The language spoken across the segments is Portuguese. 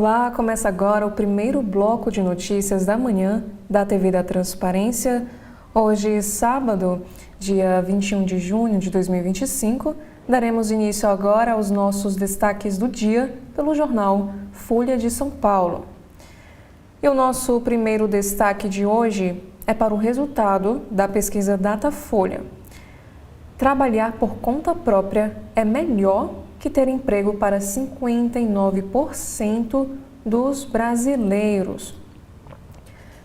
Olá, começa agora o primeiro bloco de notícias da manhã da TV da Transparência. Hoje, sábado, dia 21 de junho de 2025, daremos início agora aos nossos destaques do dia pelo jornal Folha de São Paulo. E o nosso primeiro destaque de hoje é para o resultado da pesquisa Datafolha. Trabalhar por conta própria é melhor que ter emprego para 59% dos brasileiros.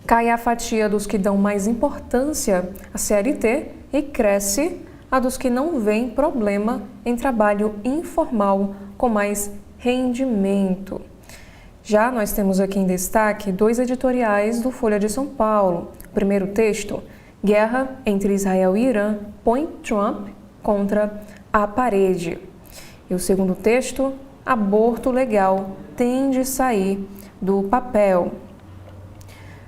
Cai a fatia dos que dão mais importância à CLT e cresce a dos que não veem problema em trabalho informal com mais rendimento. Já nós temos aqui em destaque dois editoriais do Folha de São Paulo. O primeiro texto, Guerra entre Israel e Irã põe Trump contra a parede. E o segundo texto, aborto legal tem de sair do papel.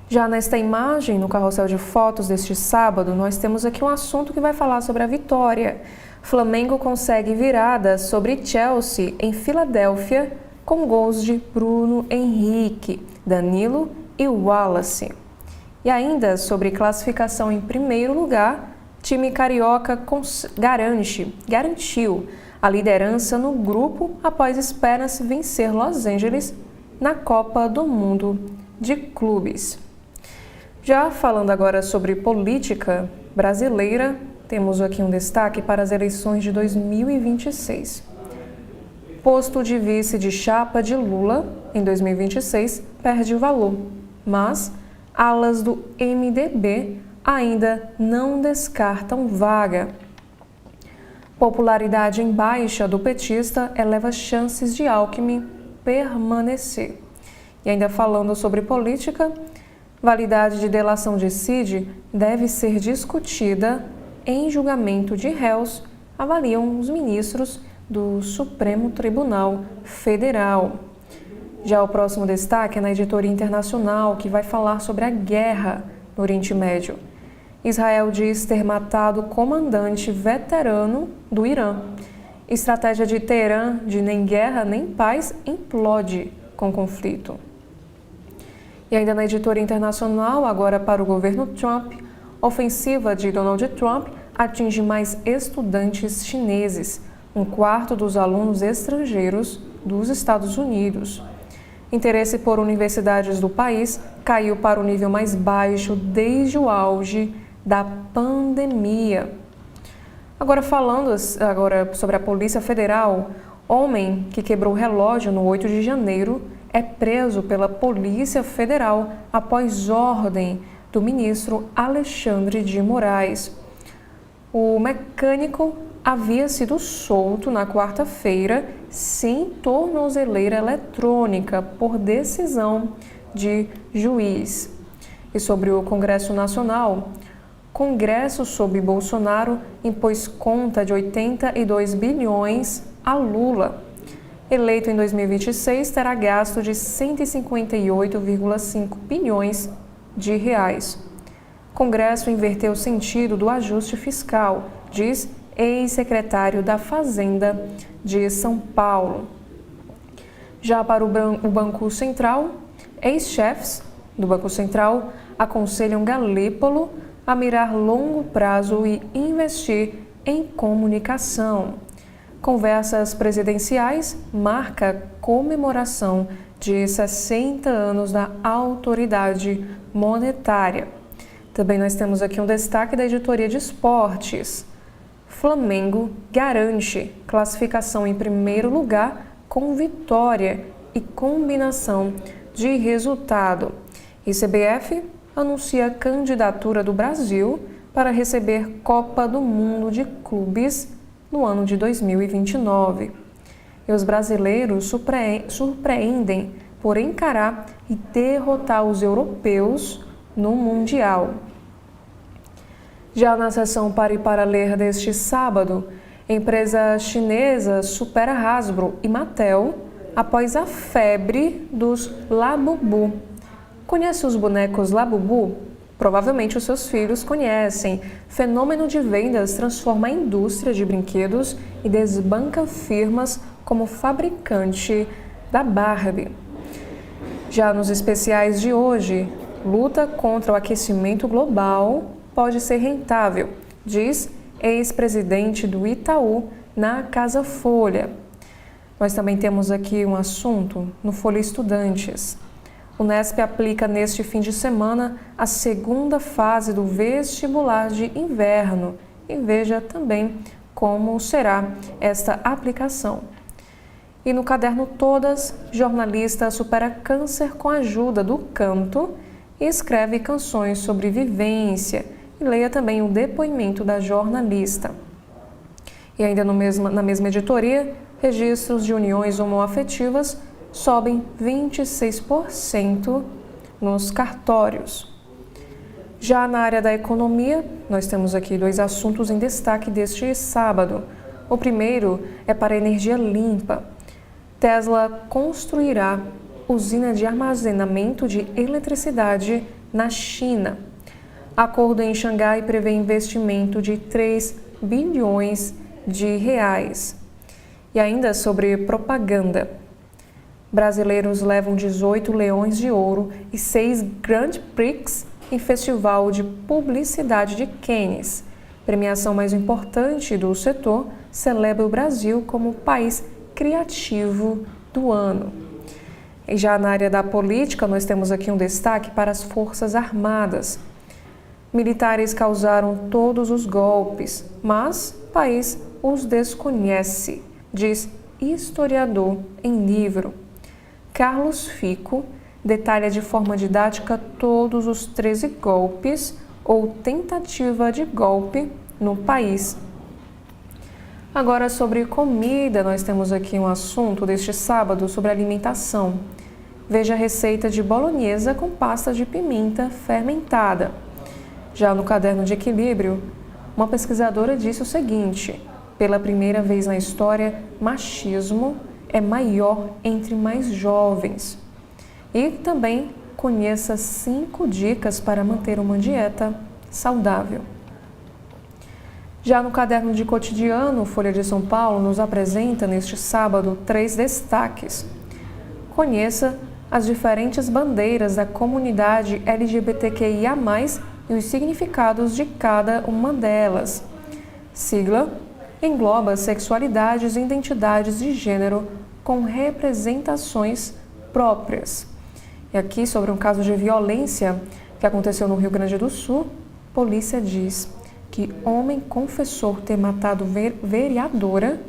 Já nesta imagem, no carrossel de fotos deste sábado, nós temos aqui um assunto que vai falar sobre a vitória. Flamengo consegue virada sobre Chelsea em Filadélfia com gols de Bruno Henrique, Danilo e Wallace. E ainda sobre classificação em primeiro lugar, time carioca garantiu a liderança no grupo após esperar-se vencer Los Angeles na Copa do Mundo de Clubes. Já falando agora sobre política brasileira, temos aqui um destaque para as eleições de 2026. Posto de vice de chapa de Lula em 2026 perde valor, mas alas do MDB ainda não descartam vaga. Popularidade em baixa do petista eleva chances de Alckmin permanecer. E ainda falando sobre política, validade de delação de Cid deve ser discutida em julgamento de réus, avaliam os ministros do Supremo Tribunal Federal. Já o próximo destaque é na editoria internacional, que vai falar sobre a guerra no Oriente Médio. Israel diz ter matado o comandante veterano do Irã. Estratégia de Teherã de nem guerra nem paz implode com conflito. E ainda na editoria internacional, agora para o governo Trump, ofensiva de Donald Trump atinge mais estudantes chineses, um quarto dos alunos estrangeiros dos Estados Unidos. Interesse por universidades do país caiu para o nível mais baixo desde o auge da pandemia. Agora falando sobre a Polícia Federal, homem que quebrou relógio no 8 de janeiro é preso pela Polícia Federal após ordem do ministro Alexandre de Moraes. O mecânico havia sido solto na quarta-feira sem tornozeleira eletrônica por decisão de juiz. E sobre o Congresso Nacional, Congresso sob Bolsonaro impôs conta de 82 bilhões a Lula. Eleito em 2026, terá gasto de 158,5 bilhões de reais. Congresso inverteu o sentido do ajuste fiscal, diz ex-secretário da Fazenda de São Paulo. Já para o Banco Central, ex-chefes do Banco Central aconselham Galípolo a mirar longo prazo e investir em comunicação. Conversas presidenciais marca comemoração de 60 anos da autoridade monetária. Também nós temos aqui um destaque da editoria de esportes. Flamengo garante classificação em primeiro lugar com vitória e combinação de resultado. E CBF anuncia candidatura do Brasil para receber Copa do Mundo de Clubes no ano de 2029. E os brasileiros surpreendem por encarar e derrotar os europeus no Mundial. Já na sessão Pare para Ler deste sábado, empresa chinesa supera Hasbro e Mattel após a febre dos Labubu. Conhece os bonecos Labubu? Provavelmente os seus filhos conhecem. Fenômeno de vendas transforma a indústria de brinquedos e desbanca firmas como fabricante da Barbie. Já nos especiais de hoje, luta contra o aquecimento global pode ser rentável, diz ex-presidente do Itaú na Casa Folha. Nós também temos aqui um assunto no Folha Estudantes. O Unesp aplica neste fim de semana a segunda fase do vestibular de inverno e veja também como será esta aplicação. E no caderno Todas, jornalista supera câncer com a ajuda do canto e escreve canções sobre vivência. E leia também o depoimento da jornalista. E ainda na mesma editoria, registros de uniões homoafetivas sobem 26% nos cartórios. Já na área da economia, nós temos aqui dois assuntos em destaque deste sábado. O primeiro é para a energia limpa. Tesla construirá usina de armazenamento de eletricidade na China. Acordo em Xangai prevê investimento de 3 bilhões de reais. E ainda sobre propaganda. Brasileiros levam 18 leões de ouro e 6 Grand Prix em Festival de Publicidade de Cannes. Premiação mais importante do setor celebra o Brasil como país criativo do ano. E já na área da política, nós temos aqui um destaque para as Forças Armadas. Militares causaram todos os golpes, mas o país os desconhece, diz historiador em livro. Carlos Fico detalha de forma didática todos os 13 golpes ou tentativa de golpe no país. Agora, sobre comida, nós temos aqui um assunto deste sábado sobre alimentação. Veja a receita de bolonhesa com pasta de pimenta fermentada. Já no caderno de equilíbrio, uma pesquisadora disse o seguinte: pela primeira vez na história, machismo é maior entre mais jovens. E também conheça 5 dicas para manter uma dieta saudável. Já no caderno de cotidiano, Folha de São Paulo nos apresenta neste sábado 3 destaques. Conheça as diferentes bandeiras da comunidade LGBTQIA+, e os significados de cada uma delas. Sigla engloba sexualidades e identidades de gênero com representações próprias. E aqui, sobre um caso de violência que aconteceu no Rio Grande do Sul, polícia diz que homem confessou ter matado vereadora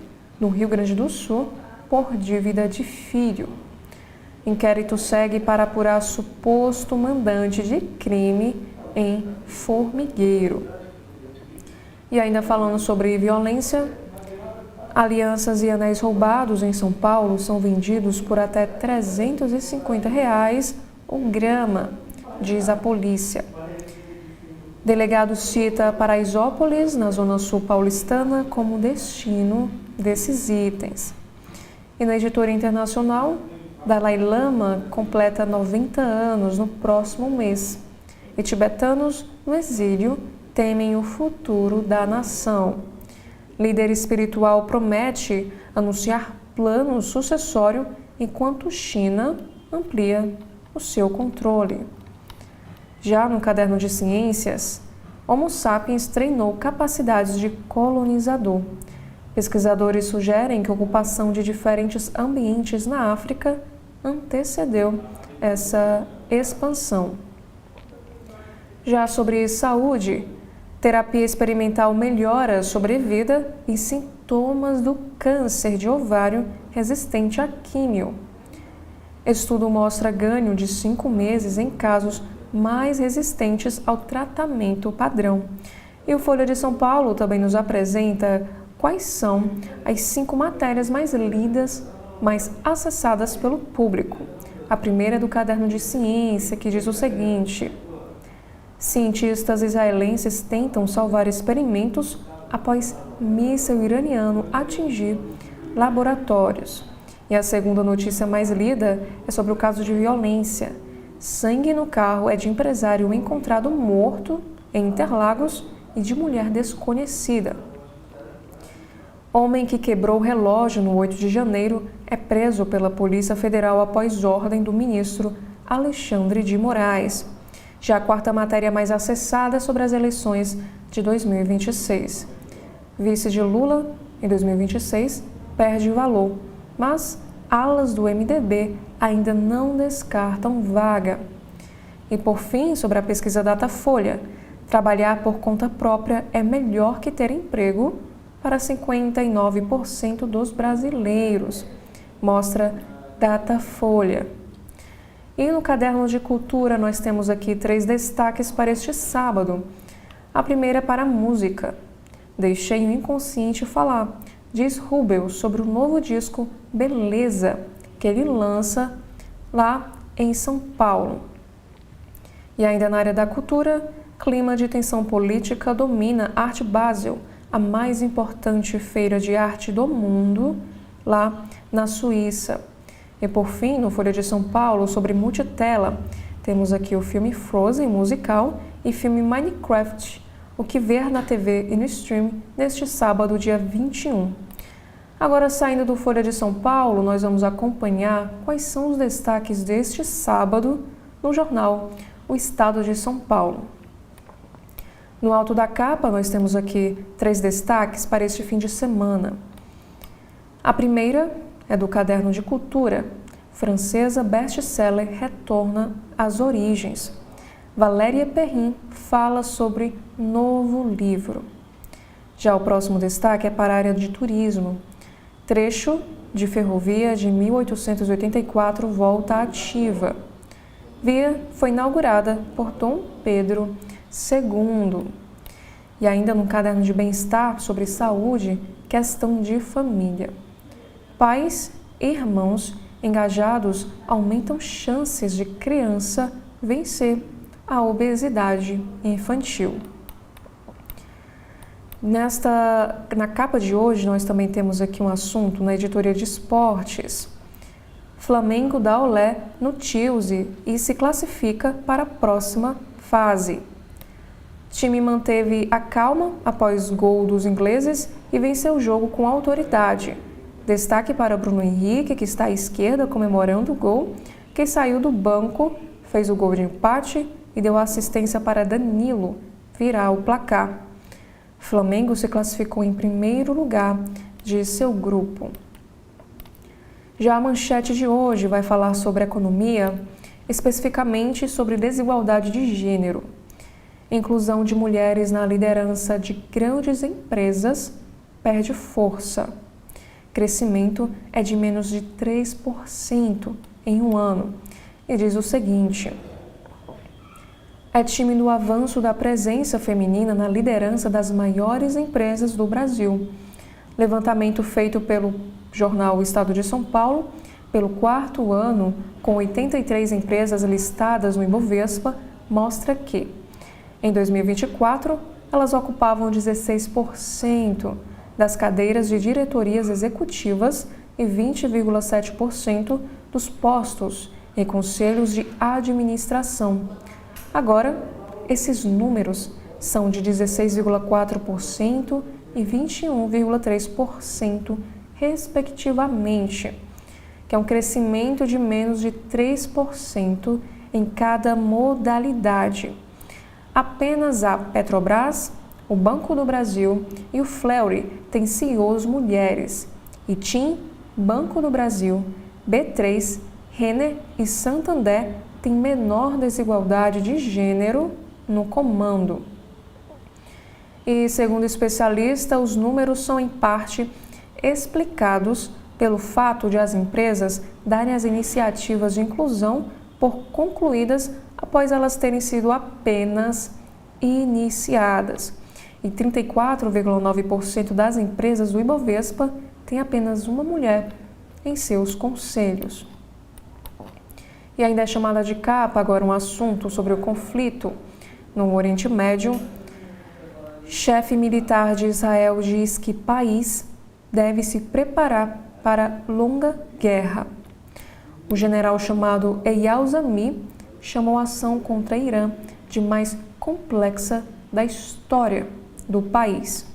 no Rio Grande do Sul por dívida de filho. Inquérito segue para apurar suposto mandante de crime em Formigueiro. E ainda falando sobre violência, alianças e anéis roubados em São Paulo são vendidos por até R$ 350 o grama, diz a polícia. Delegado cita Paraisópolis, na zona sul paulistana, como destino desses itens. E na editoria internacional, Dalai Lama completa 90 anos no próximo mês. E tibetanos no exílio temem o futuro da nação. Líder espiritual promete anunciar plano sucessório enquanto China amplia o seu controle. Já no caderno de ciências, Homo sapiens treinou capacidades de colonizador. Pesquisadores sugerem que a ocupação de diferentes ambientes na África antecedeu essa expansão. Já sobre saúde, terapia experimental melhora a sobrevida e sintomas do câncer de ovário resistente à químio. Estudo mostra ganho de 5 meses em casos mais resistentes ao tratamento padrão. E o Folha de São Paulo também nos apresenta quais são as 5 matérias mais lidas, mais acessadas pelo público. A primeira é do caderno de ciência, que diz o seguinte: cientistas israelenses tentam salvar experimentos após míssil iraniano atingir laboratórios. E a segunda notícia mais lida é sobre o caso de violência. Sangue no carro é de empresário encontrado morto em Interlagos e de mulher desconhecida. Homem que quebrou o relógio no 8 de janeiro é preso pela Polícia Federal após ordem do ministro Alexandre de Moraes. Já a quarta matéria mais acessada é sobre as eleições de 2026. Vice de Lula, em 2026, perde valor, mas alas do MDB ainda não descartam vaga. E por fim, sobre a pesquisa Datafolha, trabalhar por conta própria é melhor que ter emprego para 59% dos brasileiros, mostra Datafolha. E no caderno de cultura nós temos aqui 3 destaques para este sábado. A primeira é para a música. Deixei o inconsciente falar, diz Rubel sobre o novo disco Beleza, que ele lança lá em São Paulo. E ainda na área da cultura, clima de tensão política domina Art Basel, a mais importante feira de arte do mundo, lá na Suíça. E por fim, no Folha de São Paulo, sobre multitela, temos aqui o filme Frozen musical e filme Minecraft, o que ver na TV e no stream neste sábado, dia 21. Agora, saindo do Folha de São Paulo, nós vamos acompanhar quais são os destaques deste sábado no jornal O Estado de São Paulo. No alto da capa, nós temos aqui 3 destaques para este fim de semana. A primeira é do caderno de cultura. Francesa best-seller retorna às origens. Valéria Perrin fala sobre novo livro. Já o próximo destaque é para a área de turismo. Trecho de ferrovia de 1884 volta ativa. Via foi inaugurada por Dom Pedro II. E ainda no caderno de bem-estar sobre saúde, questão de família. Pais e irmãos engajados aumentam chances de criança vencer a obesidade infantil. Na capa de hoje, nós também temos aqui um assunto na editoria de esportes. Flamengo dá olé no Chelsea e se classifica para a próxima fase. Time manteve a calma após gol dos ingleses e venceu o jogo com autoridade. Destaque para Bruno Henrique, que está à esquerda comemorando o gol, que saiu do banco, fez o gol de empate e deu assistência para Danilo virar o placar. Flamengo se classificou em primeiro lugar de seu grupo. Já a manchete de hoje vai falar sobre economia, especificamente sobre desigualdade de gênero. Inclusão de mulheres na liderança de grandes empresas perde força. Crescimento é de menos de 3% em um ano. E diz o seguinte: é tímido o avanço da presença feminina na liderança das maiores empresas do Brasil. Levantamento feito pelo jornal O Estado de São Paulo, pelo 4º ano, com 83 empresas listadas no Ibovespa, mostra que, em 2024, elas ocupavam 16% das cadeiras de diretorias executivas e 20,7% dos postos em conselhos de administração. Agora, esses números são de 16,4% e 21,3%, respectivamente, que é um crescimento de menos de 3% em cada modalidade. Apenas a Petrobras, o Banco do Brasil e o Fleury têm CEOs mulheres, e TIM, Banco do Brasil, B3, Renner e Santander têm menor desigualdade de gênero no comando. E, segundo o especialista, os números são em parte explicados pelo fato de as empresas darem as iniciativas de inclusão por concluídas após elas terem sido apenas iniciadas. E 34,9% das empresas do Ibovespa têm apenas uma mulher em seus conselhos. E ainda é chamada de capa agora um assunto sobre o conflito no Oriente Médio. Chefe militar de Israel diz que país deve se preparar para longa guerra. O general chamado Eyal Zami chamou a ação contra Irã de mais complexa da história do país.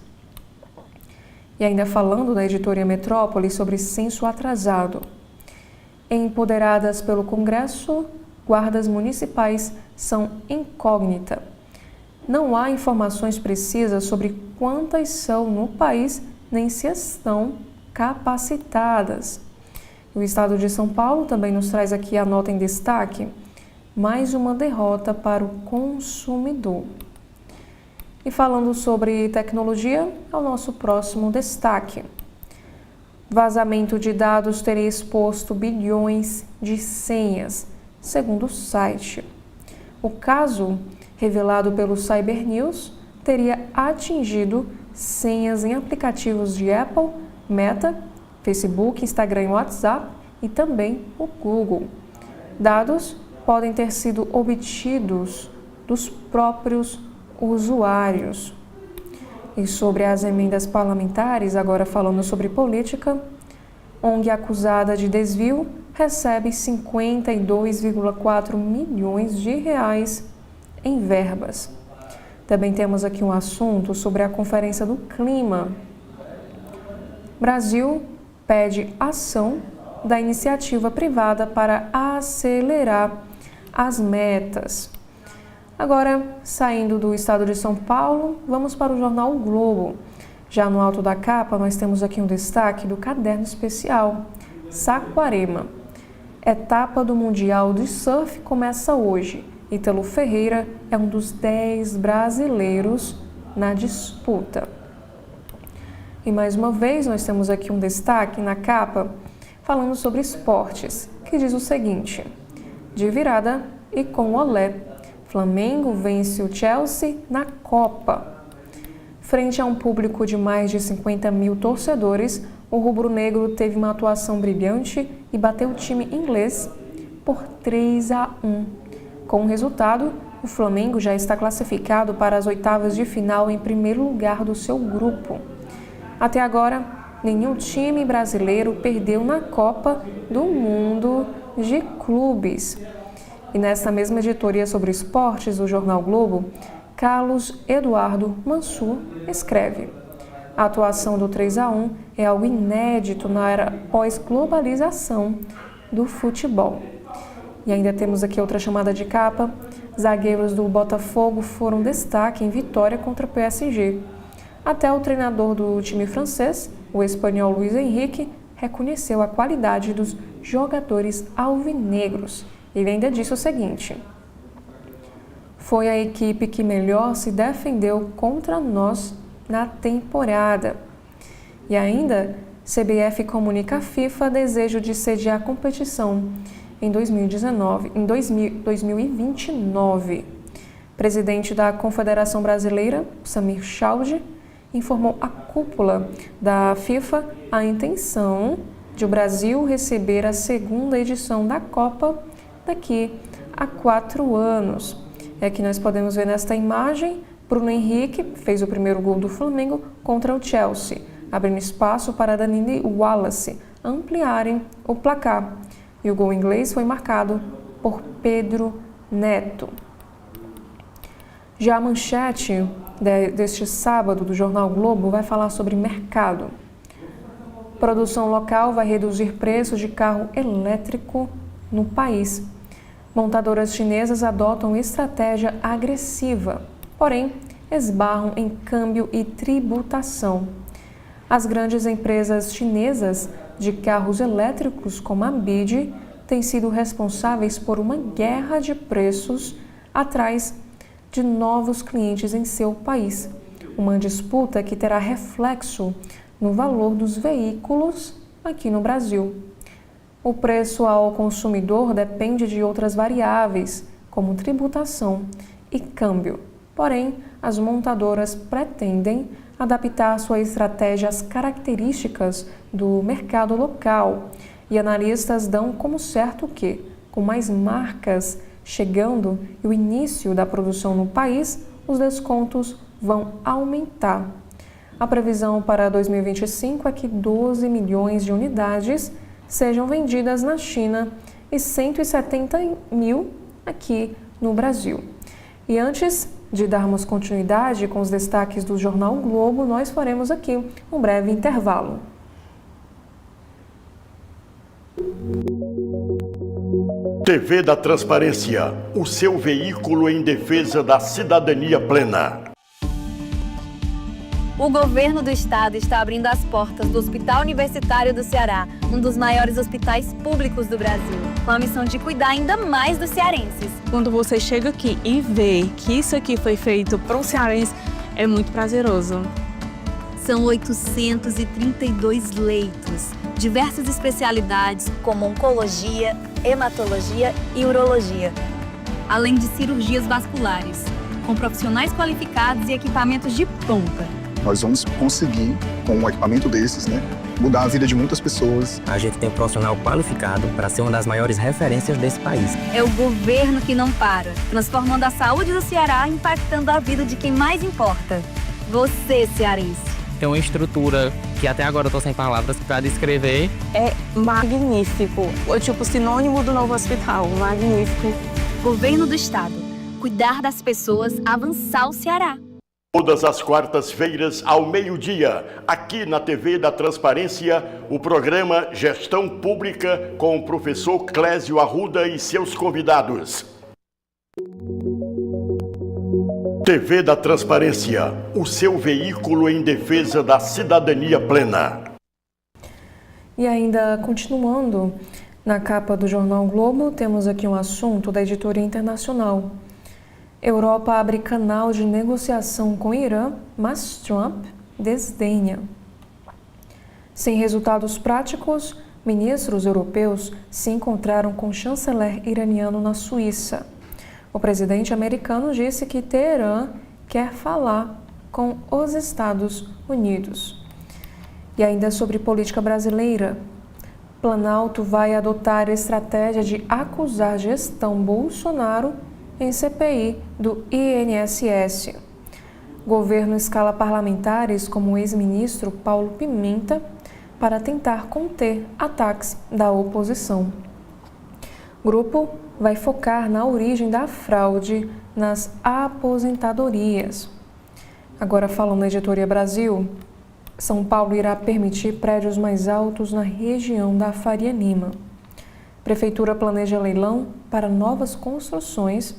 E ainda falando da editoria Metrópole sobre censo atrasado. Empoderadas pelo Congresso, guardas municipais são incógnita. Não há informações precisas sobre quantas são no país, nem se estão capacitadas. O estado de São Paulo também nos traz aqui a nota em destaque: mais uma derrota para o consumidor. E falando sobre tecnologia, é o nosso próximo destaque. Vazamento de dados teria exposto bilhões de senhas, segundo o site. O caso, revelado pelo Cybernews, teria atingido senhas em aplicativos de Apple, Meta, Facebook, Instagram e WhatsApp e também o Google. Dados podem ter sido obtidos dos próprios usuários. E sobre as emendas parlamentares, agora falando sobre política, ONG acusada de desvio recebe 52,4 milhões de reais em verbas. Também temos aqui um assunto sobre a Conferência do Clima. Brasil pede ação da iniciativa privada para acelerar as metas. Agora, saindo do estado de São Paulo, vamos para o jornal O Globo. Já no alto da capa, nós temos aqui um destaque do caderno especial, Saquarema. Etapa do Mundial de Surf começa hoje. Ítalo Ferreira é um dos 10 brasileiros na disputa. E mais uma vez, nós temos aqui um destaque na capa, falando sobre esportes, que diz o seguinte: de virada e com olé, Flamengo vence o Chelsea na Copa. Frente a um público de mais de 50 mil torcedores, o rubro-negro teve uma atuação brilhante e bateu o time inglês por 3-1. Com o resultado, o Flamengo já está classificado para as oitavas de final em primeiro lugar do seu grupo. Até agora, nenhum time brasileiro perdeu na Copa do Mundo de Clubes. E nesta mesma editoria sobre esportes do Jornal Globo, Carlos Eduardo Mansur escreve: a atuação do 3-1 é algo inédito na era pós-globalização do futebol. E ainda temos aqui outra chamada de capa: zagueiros do Botafogo foram destaque em vitória contra o PSG. Até o treinador do time francês, o espanhol Luis Henrique, reconheceu a qualidade dos jogadores alvinegros. Ele ainda disse o seguinte: foi a equipe que melhor se defendeu contra nós na temporada. E ainda, CBF comunica à FIFA desejo de sediar a competição em 2029. Presidente da Confederação Brasileira, Samir Chaude, informou à cúpula da FIFA a intenção de o Brasil receber a segunda edição da Copa daqui a 4 anos. É que nós podemos ver nesta imagem, Bruno Henrique fez o primeiro gol do Flamengo contra o Chelsea, abrindo espaço para Danilo e Wallace ampliarem o placar. E o gol inglês foi marcado por Pedro Neto. Já a manchete deste sábado do Jornal Globo vai falar sobre mercado. Produção local vai reduzir preço de carro elétrico no país. Montadoras chinesas adotam estratégia agressiva, porém esbarram em câmbio e tributação. As grandes empresas chinesas de carros elétricos, como a BYD, têm sido responsáveis por uma guerra de preços atrás de novos clientes em seu país. Uma disputa que terá reflexo no valor dos veículos aqui no Brasil. O preço ao consumidor depende de outras variáveis, como tributação e câmbio. Porém, as montadoras pretendem adaptar sua estratégia às características do mercado local. E analistas dão como certo que, com mais marcas chegando e o início da produção no país, os descontos vão aumentar. A previsão para 2025 é que 12 milhões de unidades sejam vendidas na China e 170 mil aqui no Brasil. E antes de darmos continuidade com os destaques do Jornal o Globo, nós faremos aqui um breve intervalo. TV da Transparência, o seu veículo em defesa da cidadania plena. O governo do estado está abrindo as portas do Hospital Universitário do Ceará, um dos maiores hospitais públicos do Brasil, com a missão de cuidar ainda mais dos cearenses. Quando você chega aqui e vê que isso aqui foi feito para um cearense, é muito prazeroso. São 832 leitos, diversas especialidades como oncologia, hematologia e urologia, além de cirurgias vasculares, com profissionais qualificados e equipamentos de ponta. Nós vamos conseguir, com um equipamento desses, mudar a vida de muitas pessoas. A gente tem um profissional qualificado para ser uma das maiores referências desse país. É o governo que não para, transformando a saúde do Ceará, impactando a vida de quem mais importa. Você, cearense. Tem uma estrutura que até agora eu estou sem palavras para descrever. É magnífico. É tipo sinônimo do novo hospital. Magnífico. Governo do Estado. Cuidar das pessoas, avançar o Ceará. Todas as quartas-feiras, ao meio-dia, aqui na TV da Transparência, o programa Gestão Pública com o professor Clésio Arruda e seus convidados. TV da Transparência, o seu veículo em defesa da cidadania plena. E ainda continuando, na capa do jornal Globo, temos aqui um assunto da editoria internacional. Europa abre canal de negociação com Irã, mas Trump desdenha. Sem resultados práticos, ministros europeus se encontraram com o chanceler iraniano na Suíça. O presidente americano disse que Teherã quer falar com os Estados Unidos. E ainda sobre política brasileira, Planalto vai adotar a estratégia de acusar gestão Bolsonaro em CPI do INSS. Governo escala parlamentares como o ex-ministro Paulo Pimenta para tentar conter ataques da oposição. Grupo vai focar na origem da fraude nas aposentadorias. Agora falando na Editoria Brasil, São Paulo irá permitir prédios mais altos na região da Faria Lima. Prefeitura planeja leilão para novas construções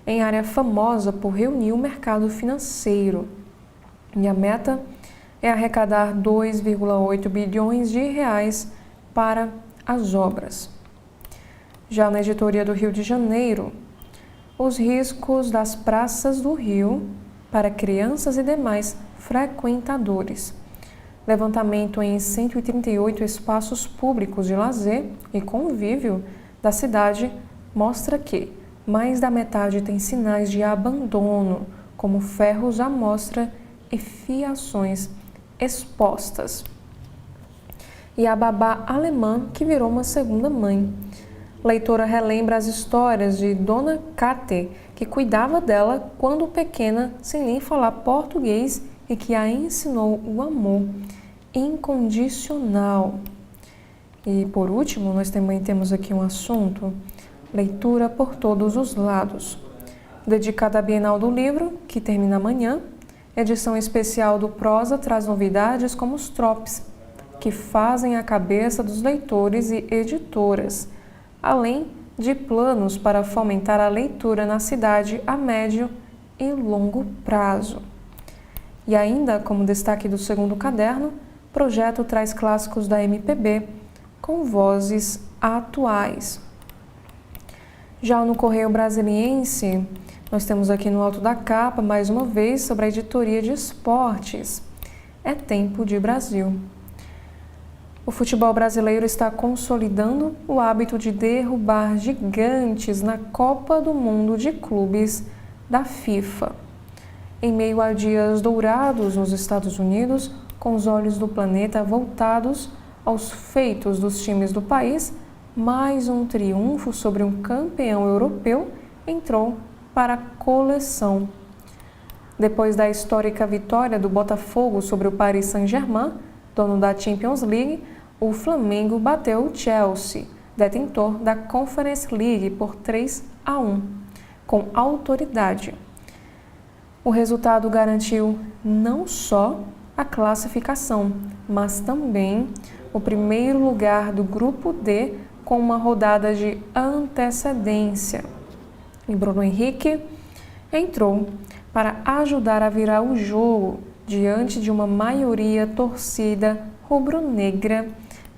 em área famosa por reunir o mercado financeiro. E a meta é arrecadar 2,8 bilhões de reais para as obras. Já na editoria do Rio de Janeiro, os riscos das praças do Rio para crianças e demais frequentadores. Levantamento em 138 espaços públicos de lazer e convívio da cidade mostra que mais da metade tem sinais de abandono, como ferros à mostra e fiações expostas. E a babá alemã que virou uma segunda mãe. Leitora relembra as histórias de Dona Kate, que cuidava dela quando pequena, sem nem falar português, e que a ensinou o amor incondicional. E por último, nós também temos aqui um assunto: leitura por todos os lados. Dedicada à Bienal do Livro, que termina amanhã, edição especial do Prosa traz novidades como os tropes, que fazem a cabeça dos leitores e editoras, além de planos para fomentar a leitura na cidade a médio e longo prazo. E ainda, como destaque do segundo caderno, o projeto traz clássicos da MPB com vozes atuais. Já no Correio Brasiliense, nós temos aqui no alto da capa, mais uma vez, sobre a editoria de esportes. É tempo de Brasil. O futebol brasileiro está consolidando o hábito de derrubar gigantes na Copa do Mundo de Clubes da FIFA. Em meio a dias dourados nos Estados Unidos, com os olhos do planeta voltados aos feitos dos times do país, mais um triunfo sobre um campeão europeu entrou para a coleção. Depois da histórica vitória do Botafogo sobre o Paris Saint-Germain, dono da Champions League, o Flamengo bateu o Chelsea, detentor da Conference League, por 3-1, com autoridade. O resultado garantiu não só a classificação, mas também o primeiro lugar do Grupo D com uma rodada de antecedência. E Bruno Henrique entrou para ajudar a virar o jogo diante de uma maioria torcida rubro-negra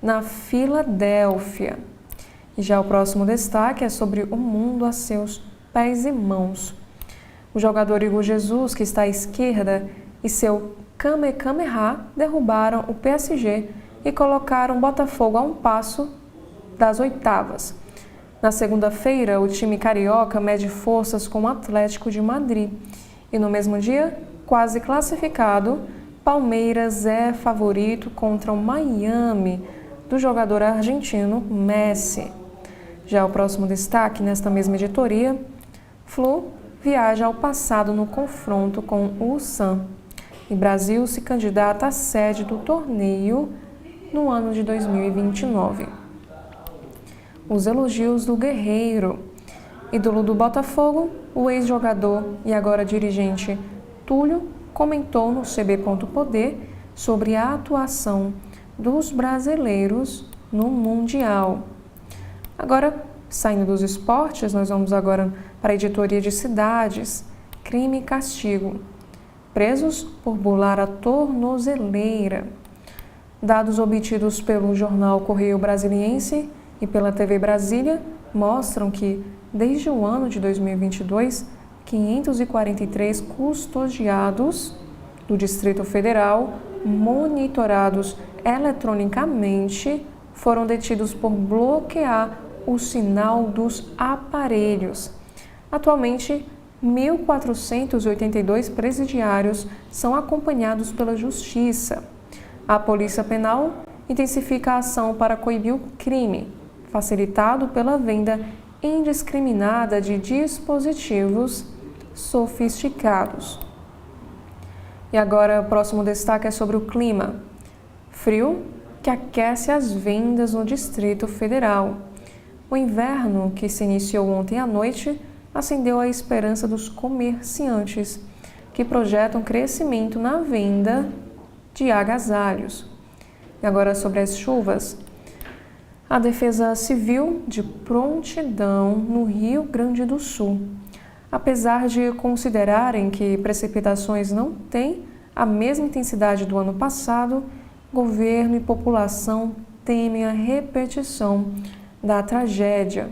na Filadélfia. E já o próximo destaque é sobre o mundo a seus pés e mãos. O jogador Igor Jesus, que está à esquerda, e seu Kamehameha derrubaram o PSG e colocaram o Botafogo a um passo das oitavas. Na segunda-feira, o time carioca mede forças com o Atlético de Madrid. E no mesmo dia, quase classificado, Palmeiras é favorito contra o Miami, do jogador argentino Messi. Já o próximo destaque nesta mesma editoria, Flu viaja ao passado no confronto com o Ulsan. E Brasil se candidata à sede do torneio no ano de 2029. Os elogios do Guerreiro. Ídolo do Botafogo, o ex-jogador e agora dirigente Túlio comentou no CB.poder sobre a atuação dos brasileiros no Mundial. Agora, saindo dos esportes, nós vamos agora para a editoria de cidades. Crime e castigo. Presos por burlar a tornozeleira. Dados obtidos pelo jornal Correio Brasiliense e pela TV Brasília mostram que, desde o ano de 2022, 543 custodiados do Distrito Federal, monitorados eletronicamente, foram detidos por bloquear o sinal dos aparelhos. Atualmente, 1.482 presidiários são acompanhados pela Justiça. A Polícia Penal intensifica a ação para coibir o crime, facilitado pela venda indiscriminada de dispositivos sofisticados. E agora o próximo destaque é sobre o clima. Frio que aquece as vendas no Distrito Federal. O inverno, que se iniciou ontem à noite, acendeu a esperança dos comerciantes, que projetam crescimento na venda de agasalhos. E agora sobre as chuvas. A Defesa Civil de prontidão no Rio Grande do Sul. Apesar de considerarem que precipitações não têm a mesma intensidade do ano passado, governo e população temem a repetição da tragédia.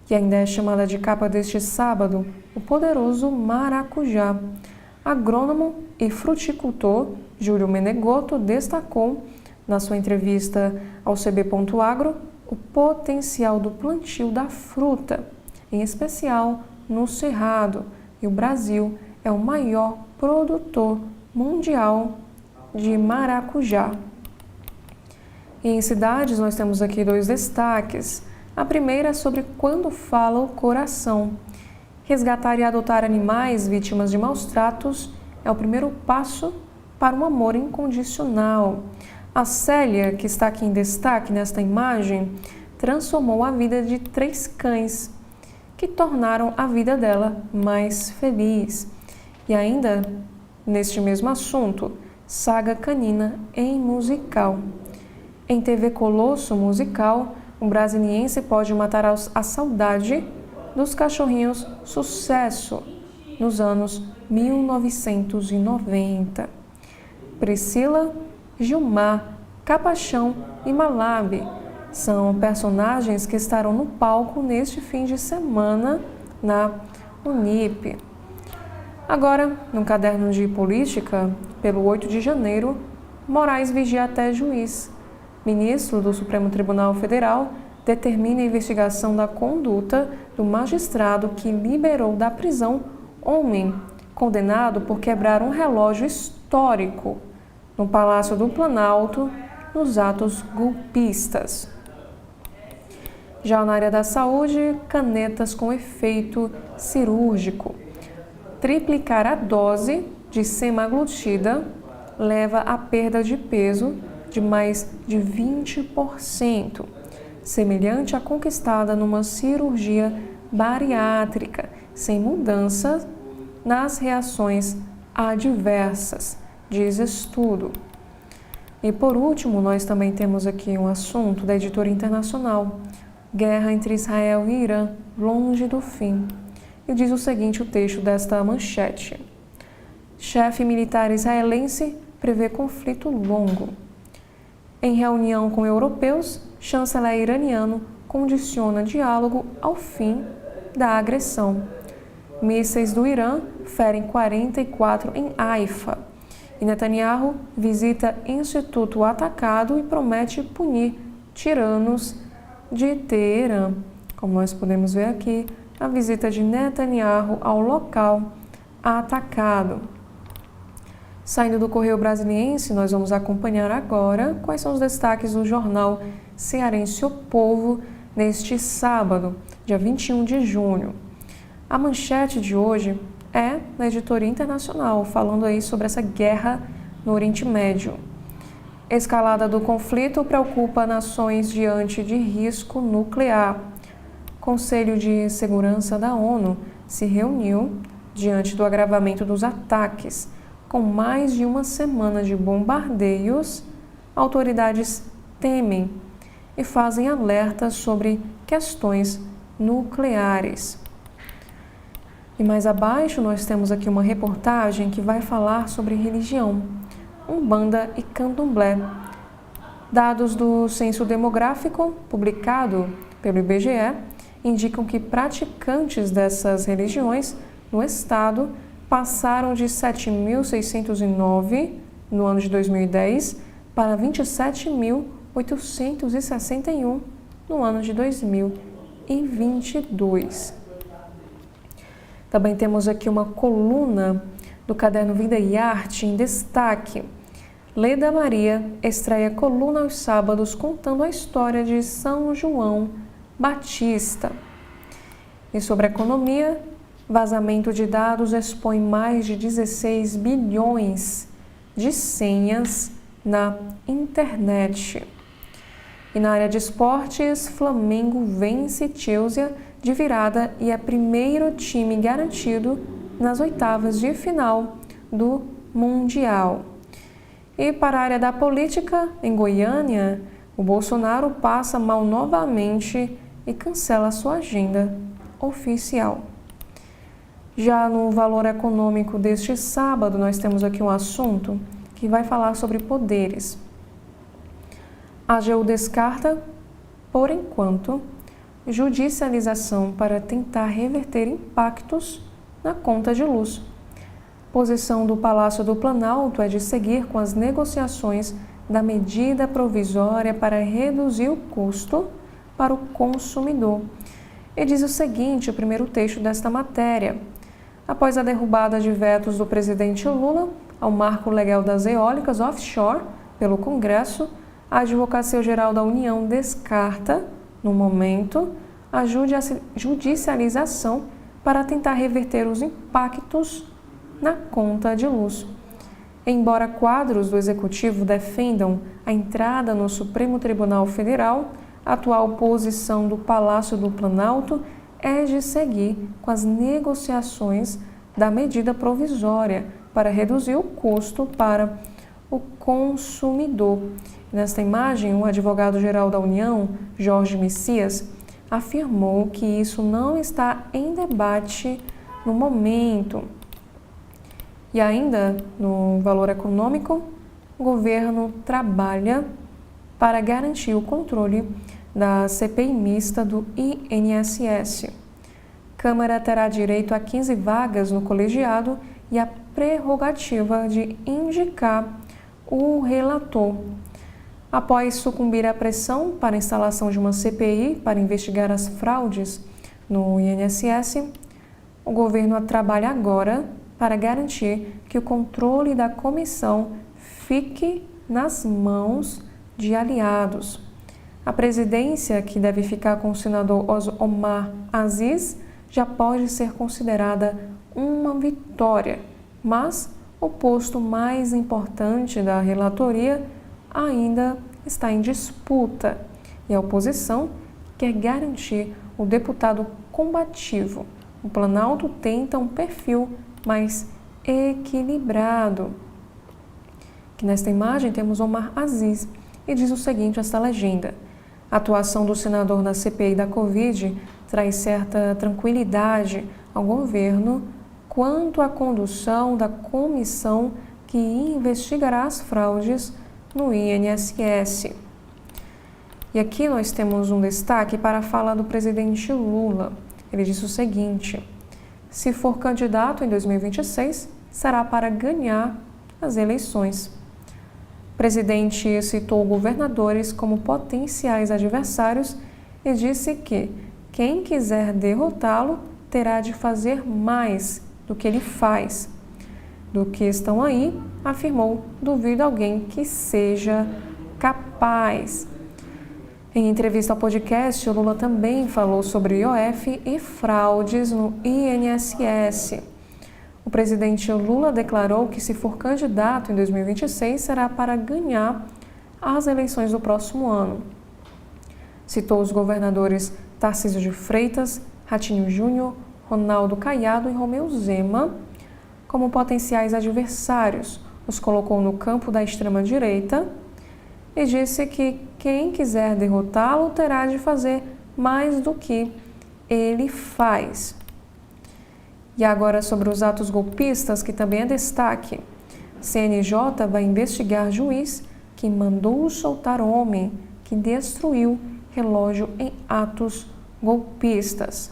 E ainda é chamada de capa deste sábado, o poderoso maracujá. Agrônomo e fruticultor Júlio Menegotto destacou, na sua entrevista ao CB.agro, o potencial do plantio da fruta, em especial no Cerrado, e o Brasil é o maior produtor mundial de maracujá. E em cidades nós temos aqui dois destaques. A primeira é sobre quando fala o coração. Resgatar e adotar animais vítimas de maus tratos é o primeiro passo para um amor incondicional. A Célia, que está aqui em destaque nesta imagem, transformou a vida de 3 cães, que tornaram a vida dela mais feliz. E ainda, neste mesmo assunto, saga canina em musical. Em TV Colosso Musical, um brasiliense pode matar a saudade dos cachorrinhos Sucesso, nos anos 1990. Priscila, Gilmar, Capachão e Malabe são personagens que estarão no palco neste fim de semana na Unip. Agora, no caderno de política, pelo 8 de janeiro, Moraes vigia até juiz. Ministro do Supremo Tribunal Federal determina a investigação da conduta do magistrado que liberou da prisão homem condenado por quebrar um relógio histórico no Palácio do Planalto nos atos golpistas. Já na área da saúde, canetas com efeito cirúrgico. Triplicar a dose de semaglutida leva à perda de peso de mais de 20%, semelhante à conquistada numa cirurgia bariátrica, sem mudança nas reações adversas, diz estudo. E por último, nós também temos aqui um assunto da editora internacional. Guerra entre Israel e Irã, longe do fim. E diz o seguinte o texto desta manchete. Chefe militar israelense prevê conflito longo. Em reunião com europeus, chanceler iraniano condiciona diálogo ao fim da agressão. Mísseis do Irã ferem 44 em Haifa. E Netanyahu visita instituto atacado e promete punir tiranos de Teherã. Como nós podemos ver aqui, a visita de Netanyahu ao local atacado. Saindo do Correio Brasiliense, nós vamos acompanhar agora quais são os destaques do jornal cearense O Povo neste sábado, dia 21 de junho. A manchete de hoje é na editoria internacional, falando aí sobre essa guerra no Oriente Médio. Escalada do conflito preocupa nações diante de risco nuclear. Conselho de Segurança da ONU se reuniu diante do agravamento dos ataques. Com mais de uma semana de bombardeios, autoridades temem e fazem alertas sobre questões nucleares. E mais abaixo nós temos aqui uma reportagem que vai falar sobre religião, Umbanda e Candomblé. Dados do Censo Demográfico, publicado pelo IBGE, indicam que praticantes dessas religiões no estado passaram de 7.609 no ano de 2010 para 27.861 no ano de 2022. Também temos aqui uma coluna do caderno Vida e Arte em destaque. Leda Maria estreia coluna aos sábados contando a história de São João Batista. E sobre economia, vazamento de dados expõe mais de 16 bilhões de senhas na internet. E na área de esportes, Flamengo vence Chelsea de virada e é primeiro time garantido nas oitavas de final do Mundial. E para a área da política, em Goiânia, o Bolsonaro passa mal novamente e cancela sua agenda oficial. Já no valor econômico deste sábado, nós temos aqui um assunto que vai falar sobre poderes. A AGU descarta, por enquanto, judicialização para tentar reverter impactos na conta de luz. Posição do Palácio do Planalto é de seguir com as negociações da medida provisória para reduzir o custo para o consumidor. E diz o seguinte, o primeiro texto desta matéria. Após a derrubada de vetos do presidente Lula ao marco legal das eólicas offshore pelo Congresso, a Advocacia Geral da União descarta, no momento, a judicialização para tentar reverter os impactos na conta de luz. Embora quadros do Executivo defendam a entrada no Supremo Tribunal Federal, a atual posição do Palácio do Planalto é de seguir com as negociações da medida provisória para reduzir o custo para o consumidor. Nesta imagem, o advogado-geral da União, Jorge Messias, afirmou que isso não está em debate no momento. E ainda, no valor econômico, o governo trabalha para garantir o controle da CPI mista do INSS. Câmara terá direito a 15 vagas no colegiado e a prerrogativa de indicar o relator. Após sucumbir à pressão para a instalação de uma CPI para investigar as fraudes no INSS, o governo trabalha agora para garantir que o controle da comissão fique nas mãos de aliados. A presidência, que deve ficar com o senador Omar Aziz, já pode ser considerada uma vitória, mas o posto mais importante da relatoria ainda está em disputa e a oposição quer garantir o deputado combativo. O Planalto tenta um perfil mais equilibrado. Aqui nesta imagem temos Omar Aziz e diz o seguinte, esta legenda: A atuação do senador na CPI da Covid traz certa tranquilidade ao governo quanto à condução da comissão que investigará as fraudes no INSS. E aqui nós temos um destaque para a fala do presidente Lula. Ele disse o seguinte: se for candidato em 2026, será para ganhar as eleições. O presidente citou governadores como potenciais adversários e disse que quem quiser derrotá-lo terá de fazer mais do que ele faz. Do que estão aí, afirmou, duvido alguém que seja capaz. Em entrevista ao podcast, o Lula também falou sobre IOF e fraudes no INSS. O presidente Lula declarou que, se for candidato em 2026, será para ganhar as eleições do próximo ano. Citou os governadores Tarcísio de Freitas, Ratinho Júnior, Ronaldo Caiado e Romeu Zema como potenciais adversários. Os colocou no campo da extrema-direita e disse que quem quiser derrotá-lo terá de fazer mais do que ele faz. E agora sobre os atos golpistas, que também é destaque. CNJ vai investigar juiz que mandou soltar homem que destruiu relógio em atos golpistas.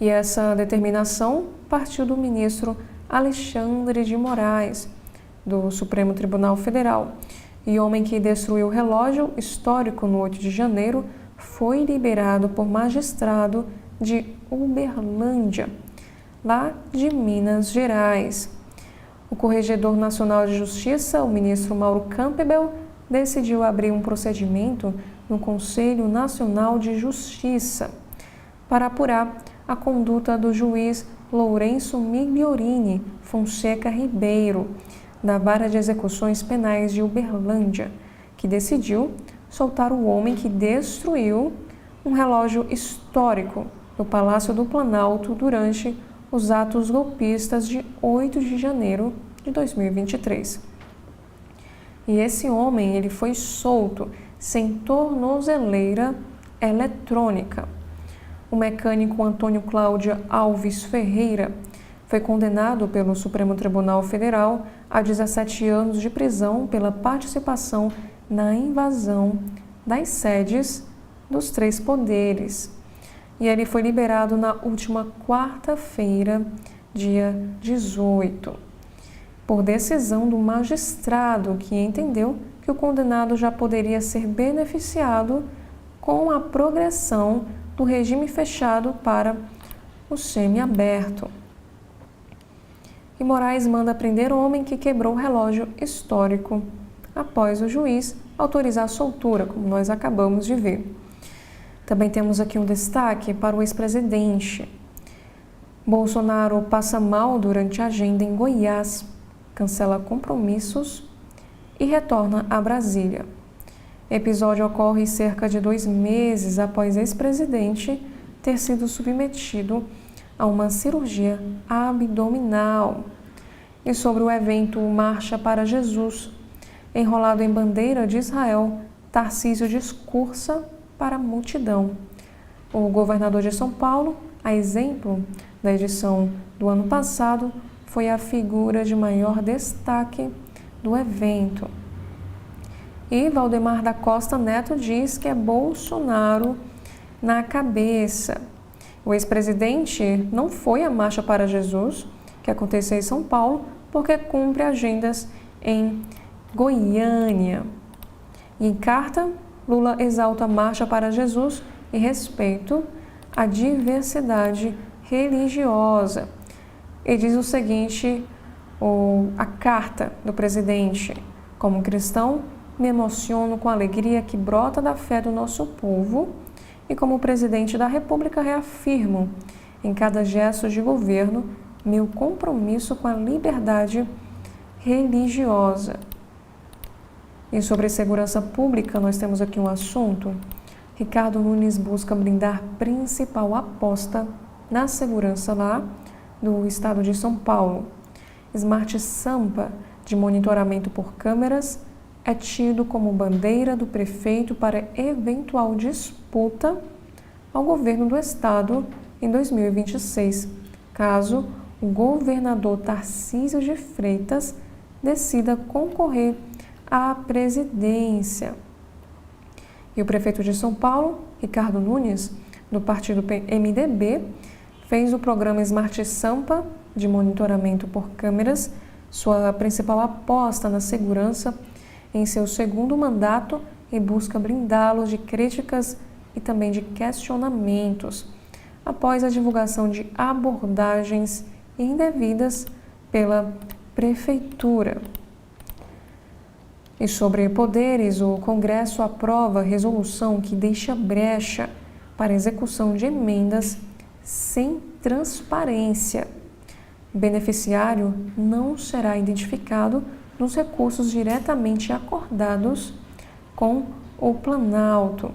E essa determinação partiu do ministro Alexandre de Moraes, do Supremo Tribunal Federal. E o homem que destruiu o relógio histórico no 8 de janeiro foi liberado por magistrado de Uberlândia, lá de Minas Gerais. O Corregedor Nacional de Justiça, o ministro Mauro Campbell, decidiu abrir um procedimento no Conselho Nacional de Justiça para apurar a conduta do juiz Lourenço Migliorini Fonseca Ribeiro, da Vara de Execuções Penais de Uberlândia, que decidiu soltar o homem que destruiu um relógio histórico no Palácio do Planalto durante os atos golpistas de 8 de janeiro de 2023. E esse homem, ele foi solto sem tornozeleira eletrônica. O mecânico Antônio Cláudio Alves Ferreira foi condenado pelo Supremo Tribunal Federal a 17 anos de prisão pela participação na invasão das sedes dos 3 poderes. E ele foi liberado na última quarta-feira, dia 18, por decisão do magistrado, que entendeu que o condenado já poderia ser beneficiado com a progressão do regime fechado para o semiaberto. E Moraes manda prender o homem que quebrou o relógio histórico após o juiz autorizar a soltura, como nós acabamos de ver. Também temos aqui um destaque para o ex-presidente. Bolsonaro passa mal durante a agenda em Goiás, cancela compromissos e retorna a Brasília. Episódio ocorre cerca de 2 meses após ex-presidente ter sido submetido a uma cirurgia abdominal. E sobre o evento Marcha para Jesus, enrolado em bandeira de Israel, Tarcísio discursa para a multidão. O governador de São Paulo, a exemplo da edição do ano passado, foi a figura de maior destaque do evento. E Valdemar da Costa Neto diz que é Bolsonaro na cabeça. O ex-presidente não foi à Marcha para Jesus, que aconteceu em São Paulo, porque cumpre agendas em Goiânia. E em carta, Lula exalta a Marcha para Jesus e respeito à diversidade religiosa. E diz o seguinte, a carta do presidente: como cristão, me emociono com a alegria que brota da fé do nosso povo e como presidente da República reafirmo em cada gesto de governo meu compromisso com a liberdade religiosa. E sobre segurança pública, nós temos aqui um assunto. Ricardo Nunes busca blindar principal aposta na segurança lá do estado de São Paulo. Smart Sampa, de monitoramento por câmeras, é tido como bandeira do prefeito para eventual disputa ao governo do estado em 2026, caso o governador Tarcísio de Freitas decida concorrer à presidência. E o prefeito de São Paulo, Ricardo Nunes, do partido MDB, fez o programa Smart Sampa, de monitoramento por câmeras, sua principal aposta na segurança em seu segundo mandato e busca blindá-lo de críticas e também de questionamentos, após a divulgação de abordagens indevidas pela prefeitura. E sobre poderes, o Congresso aprova resolução que deixa brecha para execução de emendas sem transparência. O beneficiário não será identificado nos recursos diretamente acordados com o Planalto.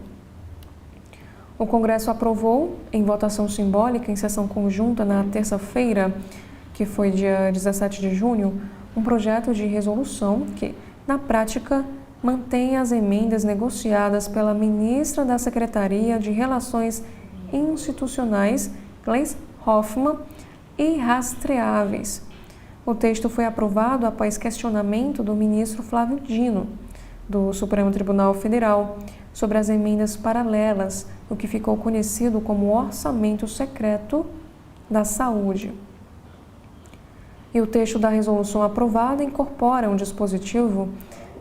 O Congresso aprovou, em votação simbólica, em sessão conjunta na terça-feira, que foi dia 17 de junho, um projeto de resolução que, na prática, mantém as emendas negociadas pela ministra da Secretaria de Relações Institucionais, Gleisi Hoffmann, irrastreáveis. O texto foi aprovado após questionamento do ministro Flávio Dino, do Supremo Tribunal Federal, sobre as emendas paralelas, o que ficou conhecido como Orçamento Secreto da Saúde. E o texto da resolução aprovada incorpora um dispositivo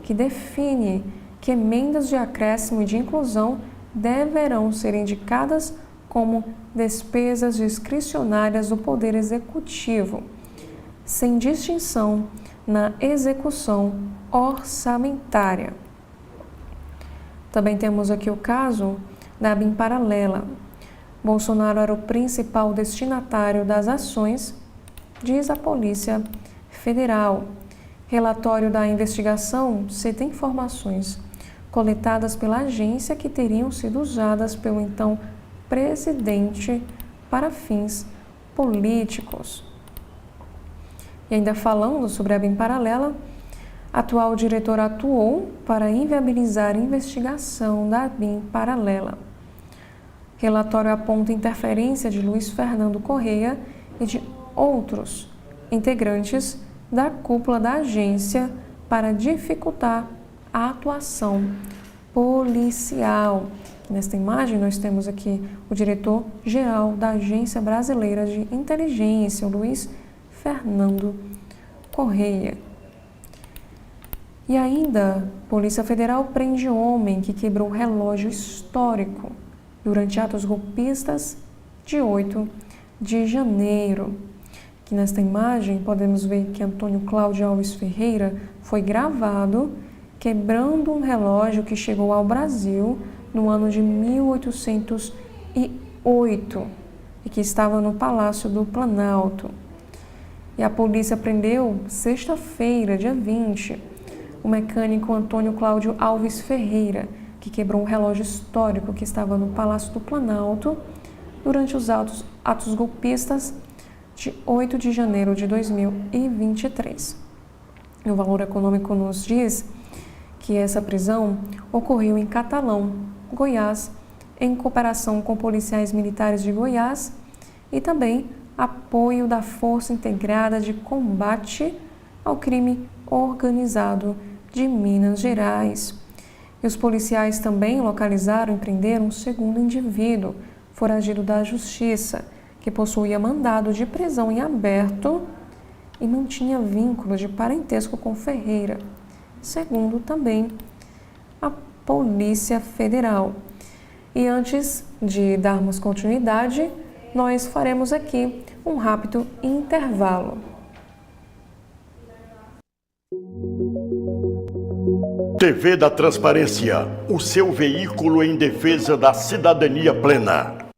que define que emendas de acréscimo e de inclusão deverão ser indicadas como despesas discricionárias do Poder Executivo, sem distinção na execução orçamentária. Também temos aqui o caso da BIM paralela. Bolsonaro era o principal destinatário das ações, diz a Polícia Federal. Relatório da investigação cita informações coletadas pela agência que teriam sido usadas pelo então presidente para fins políticos. E ainda falando sobre a BIM paralela, atual diretor atuou para inviabilizar a investigação da BIM paralela. Relatório aponta interferência de Luiz Fernando Correia e de outros integrantes da cúpula da agência para dificultar a atuação policial. Nesta imagem nós temos aqui o diretor-geral da Agência Brasileira de Inteligência, o Luiz Fernando Correia. E ainda, Polícia Federal prende homem que quebrou relógio histórico durante atos golpistas de 8 de janeiro. Aqui nesta imagem podemos ver que Antônio Cláudio Alves Ferreira foi gravado quebrando um relógio que chegou ao Brasil no ano de 1808 e que estava no Palácio do Planalto. E a polícia prendeu, sexta-feira, dia 20, o mecânico Antônio Cláudio Alves Ferreira, que quebrou um relógio histórico que estava no Palácio do Planalto durante os atos golpistas de 8 de janeiro de 2023. O Valor Econômico nos diz que essa prisão ocorreu em Catalão, Goiás, em cooperação com policiais militares de Goiás e também apoio da Força Integrada de Combate ao Crime Organizado de Minas Gerais. E os policiais também localizaram e prenderam um segundo indivíduo, foragido da Justiça, que possuía mandado de prisão em aberto e mantinha vínculo de parentesco com Ferreira, segundo também a Polícia Federal. E antes de darmos continuidade, nós faremos aqui um rápido intervalo. TV da Transparência, o seu veículo em defesa da cidadania plena.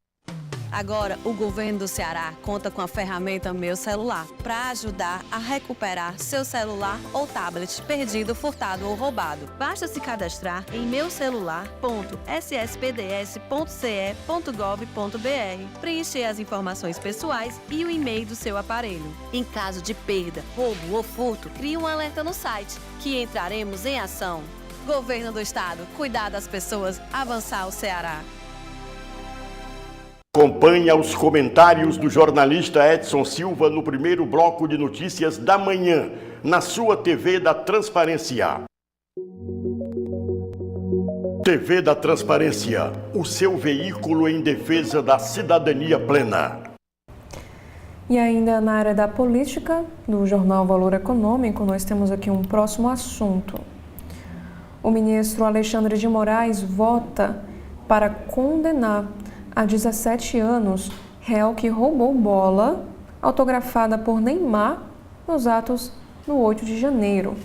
Agora, o governo do Ceará conta com a ferramenta Meu Celular para ajudar a recuperar seu celular ou tablet perdido, furtado ou roubado. Basta se cadastrar em meucelular.sspds.ce.gov.br, preencher as informações pessoais e o e-mail do seu aparelho. Em caso de perda, roubo ou furto, crie um alerta no site, que entraremos em ação. Governo do Estado, cuidar das pessoas, avançar o Ceará. Acompanhe os comentários do jornalista Edson Silva no primeiro bloco de notícias da manhã, na sua TV da Transparência. TV da Transparência, o seu veículo em defesa da cidadania plena. E ainda na área da política, do jornal Valor Econômico, nós temos aqui um próximo assunto. O ministro Alexandre de Moraes vota para condenar há 17 anos réu que roubou bola autografada por Neymar nos atos do 8 de janeiro.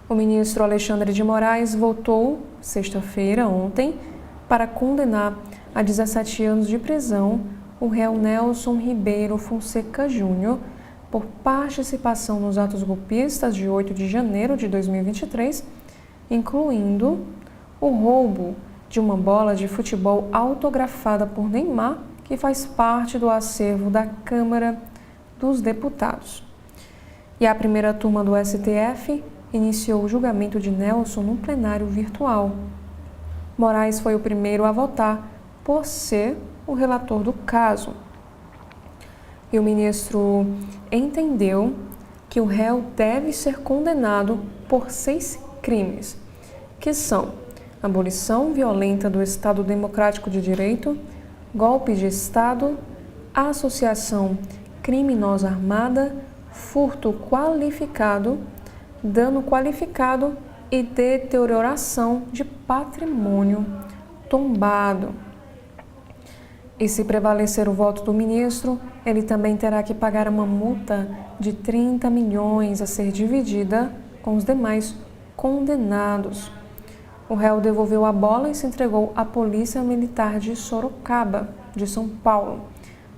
O ministro Alexandre de Moraes votou, sexta-feira, ontem, para condenar a 17 anos de prisão o réu Nelson Ribeiro Fonseca Júnior por participação nos atos golpistas de 8 de janeiro de 2023, incluindo o roubo de uma bola de futebol autografada por Neymar, que faz parte do acervo da Câmara dos Deputados. E a primeira turma do STF iniciou o julgamento de Nelson no plenário virtual. Moraes foi o primeiro a votar por ser o relator do caso. E o ministro entendeu que o réu deve ser condenado por 6 crimes, que são abolição violenta do Estado Democrático de Direito, golpe de Estado, associação criminosa armada, furto qualificado, dano qualificado e deterioração de patrimônio tombado. E se prevalecer o voto do ministro, ele também terá que pagar uma multa de 30 milhões a ser dividida com os demais condenados. O réu devolveu a bola e se entregou à Polícia Militar de Sorocaba, de São Paulo,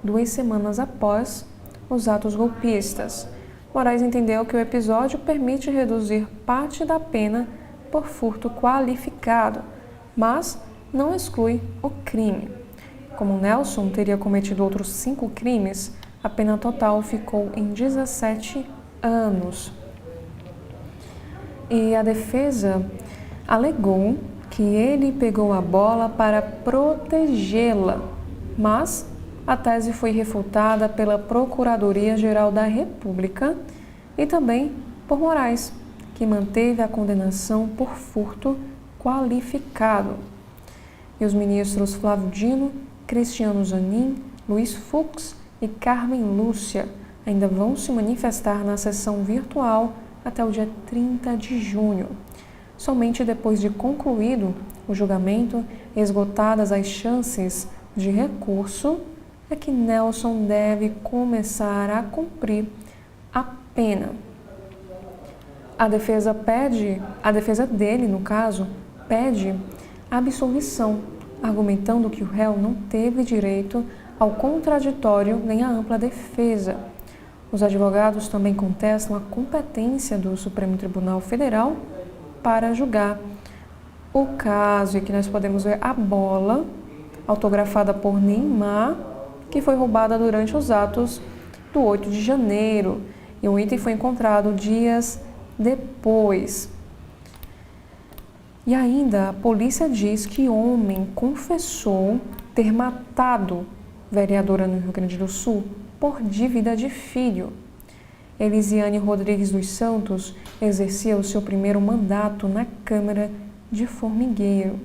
2 semanas após os atos golpistas. Moraes entendeu que o episódio permite reduzir parte da pena por furto qualificado, mas não exclui o crime. Como Nelson teria cometido outros 5 crimes, a pena total ficou em 17 anos. E a defesa alegou que ele pegou a bola para protegê-la, mas a tese foi refutada pela Procuradoria-Geral da República e também por Moraes, que manteve a condenação por furto qualificado. E os ministros Flávio Dino, Cristiano Zanin, Luiz Fux e Carmen Lúcia ainda vão se manifestar na sessão virtual até o dia 30 de junho. Somente depois de concluído o julgamento, esgotadas as chances de recurso, é que Nelson deve começar a cumprir a pena. A defesa dele, no caso, pede absolvição, argumentando que o réu não teve direito ao contraditório nem à ampla defesa. Os advogados também contestam a competência do Supremo Tribunal Federal para julgar o caso, e que nós podemos ver a bola autografada por Neymar, que foi roubada durante os atos do 8 de janeiro, e o item foi encontrado dias depois. E ainda a polícia diz que homem confessou ter matado vereadora no Rio Grande do Sul por dívida de filho. Elisiane Rodrigues dos Santos exercia o seu primeiro mandato na Câmara de Formigueiro.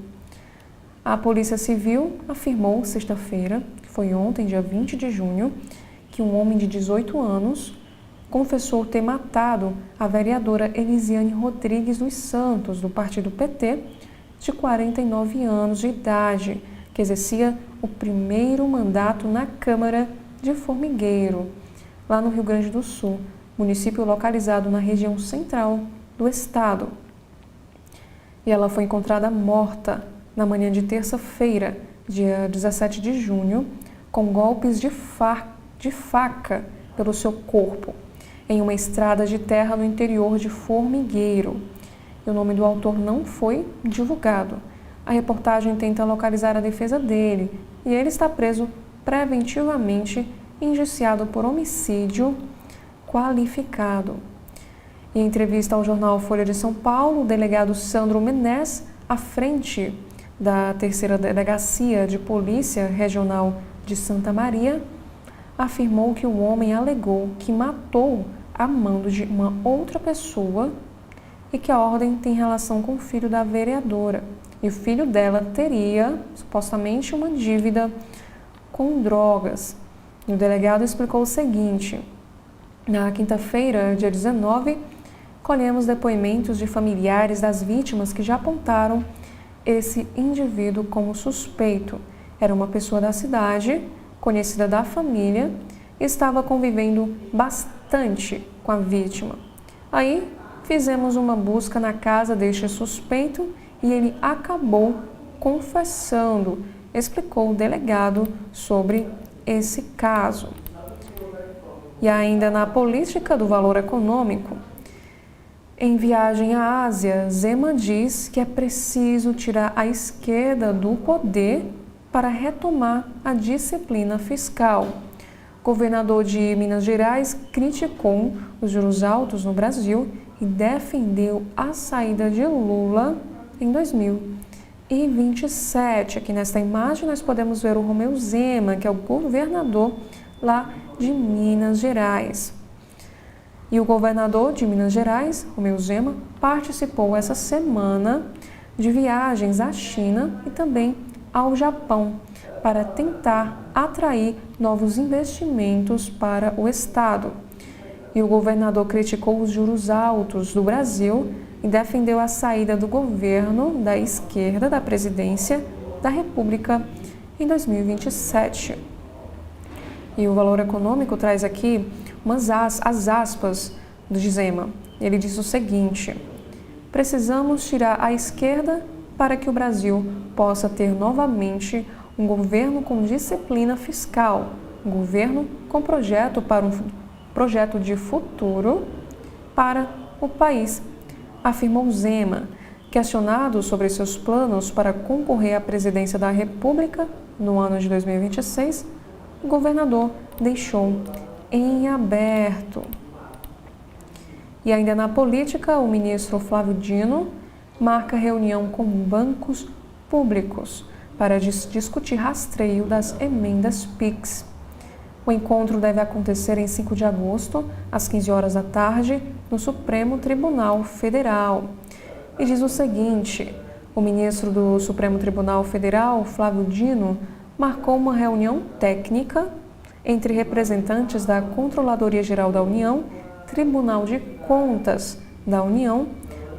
A Polícia Civil afirmou sexta-feira, que foi ontem, dia 20 de junho, que um homem de 18 anos confessou ter matado a vereadora Elisiane Rodrigues dos Santos, do partido PT, de 49 anos de idade, que exercia o primeiro mandato na Câmara de Formigueiro, lá no Rio Grande do Sul, município localizado na região central do estado. E ela foi encontrada morta na manhã de terça-feira, dia 17 de junho, com golpes de faca pelo seu corpo, em uma estrada de terra no interior de Formigueiro. E o nome do autor não foi divulgado. A reportagem tenta localizar a defesa dele e ele está preso preventivamente, indiciado por homicídio qualificado. Em entrevista ao jornal Folha de São Paulo, o delegado Sandro Menés, à frente da 3ª Delegacia de Polícia Regional de Santa Maria, afirmou que o homem alegou que matou a mando de uma outra pessoa e que a ordem tem relação com o filho da vereadora. E o filho dela teria, supostamente, uma dívida com drogas. E o delegado explicou o seguinte: na quinta-feira, dia 19, colhemos depoimentos de familiares das vítimas que já apontaram esse indivíduo como suspeito. Era uma pessoa da cidade, conhecida da família, e estava convivendo bastante com a vítima. Aí, fizemos uma busca na casa deste suspeito e ele acabou confessando, explicou o delegado sobre esse caso. E ainda na política do valor econômico, em viagem à Ásia, Zema diz que é preciso tirar a esquerda do poder para retomar a disciplina fiscal. O governador de Minas Gerais criticou os juros altos no Brasil e defendeu a saída de Lula em 2027. Aqui nesta imagem nós podemos ver o Romeu Zema, que é o governador lá de Minas Gerais. E o governador de Minas Gerais, Romeu Zema, participou essa semana de viagens à China e também ao Japão para tentar atrair novos investimentos para o estado. E o governador criticou os juros altos do Brasil e defendeu a saída do governo da esquerda da presidência da República em 2027. E o Valor Econômico traz aqui as aspas do Zema. Ele diz o seguinte: precisamos tirar a esquerda para que o Brasil possa ter novamente um governo com disciplina fiscal, um governo com projeto de futuro para o país, afirmou Zema. Questionado sobre seus planos para concorrer à presidência da República no ano de 2026, o governador deixou em aberto. E ainda na política, o ministro Flávio Dino marca reunião com bancos públicos para discutir rastreio das emendas PIX. O encontro deve acontecer em 5 de agosto, às 15 horas da tarde, no Supremo Tribunal Federal. E diz o seguinte: o ministro do Supremo Tribunal Federal, Flávio Dino, marcou uma reunião técnica entre representantes da Controladoria Geral da União, Tribunal de Contas da União,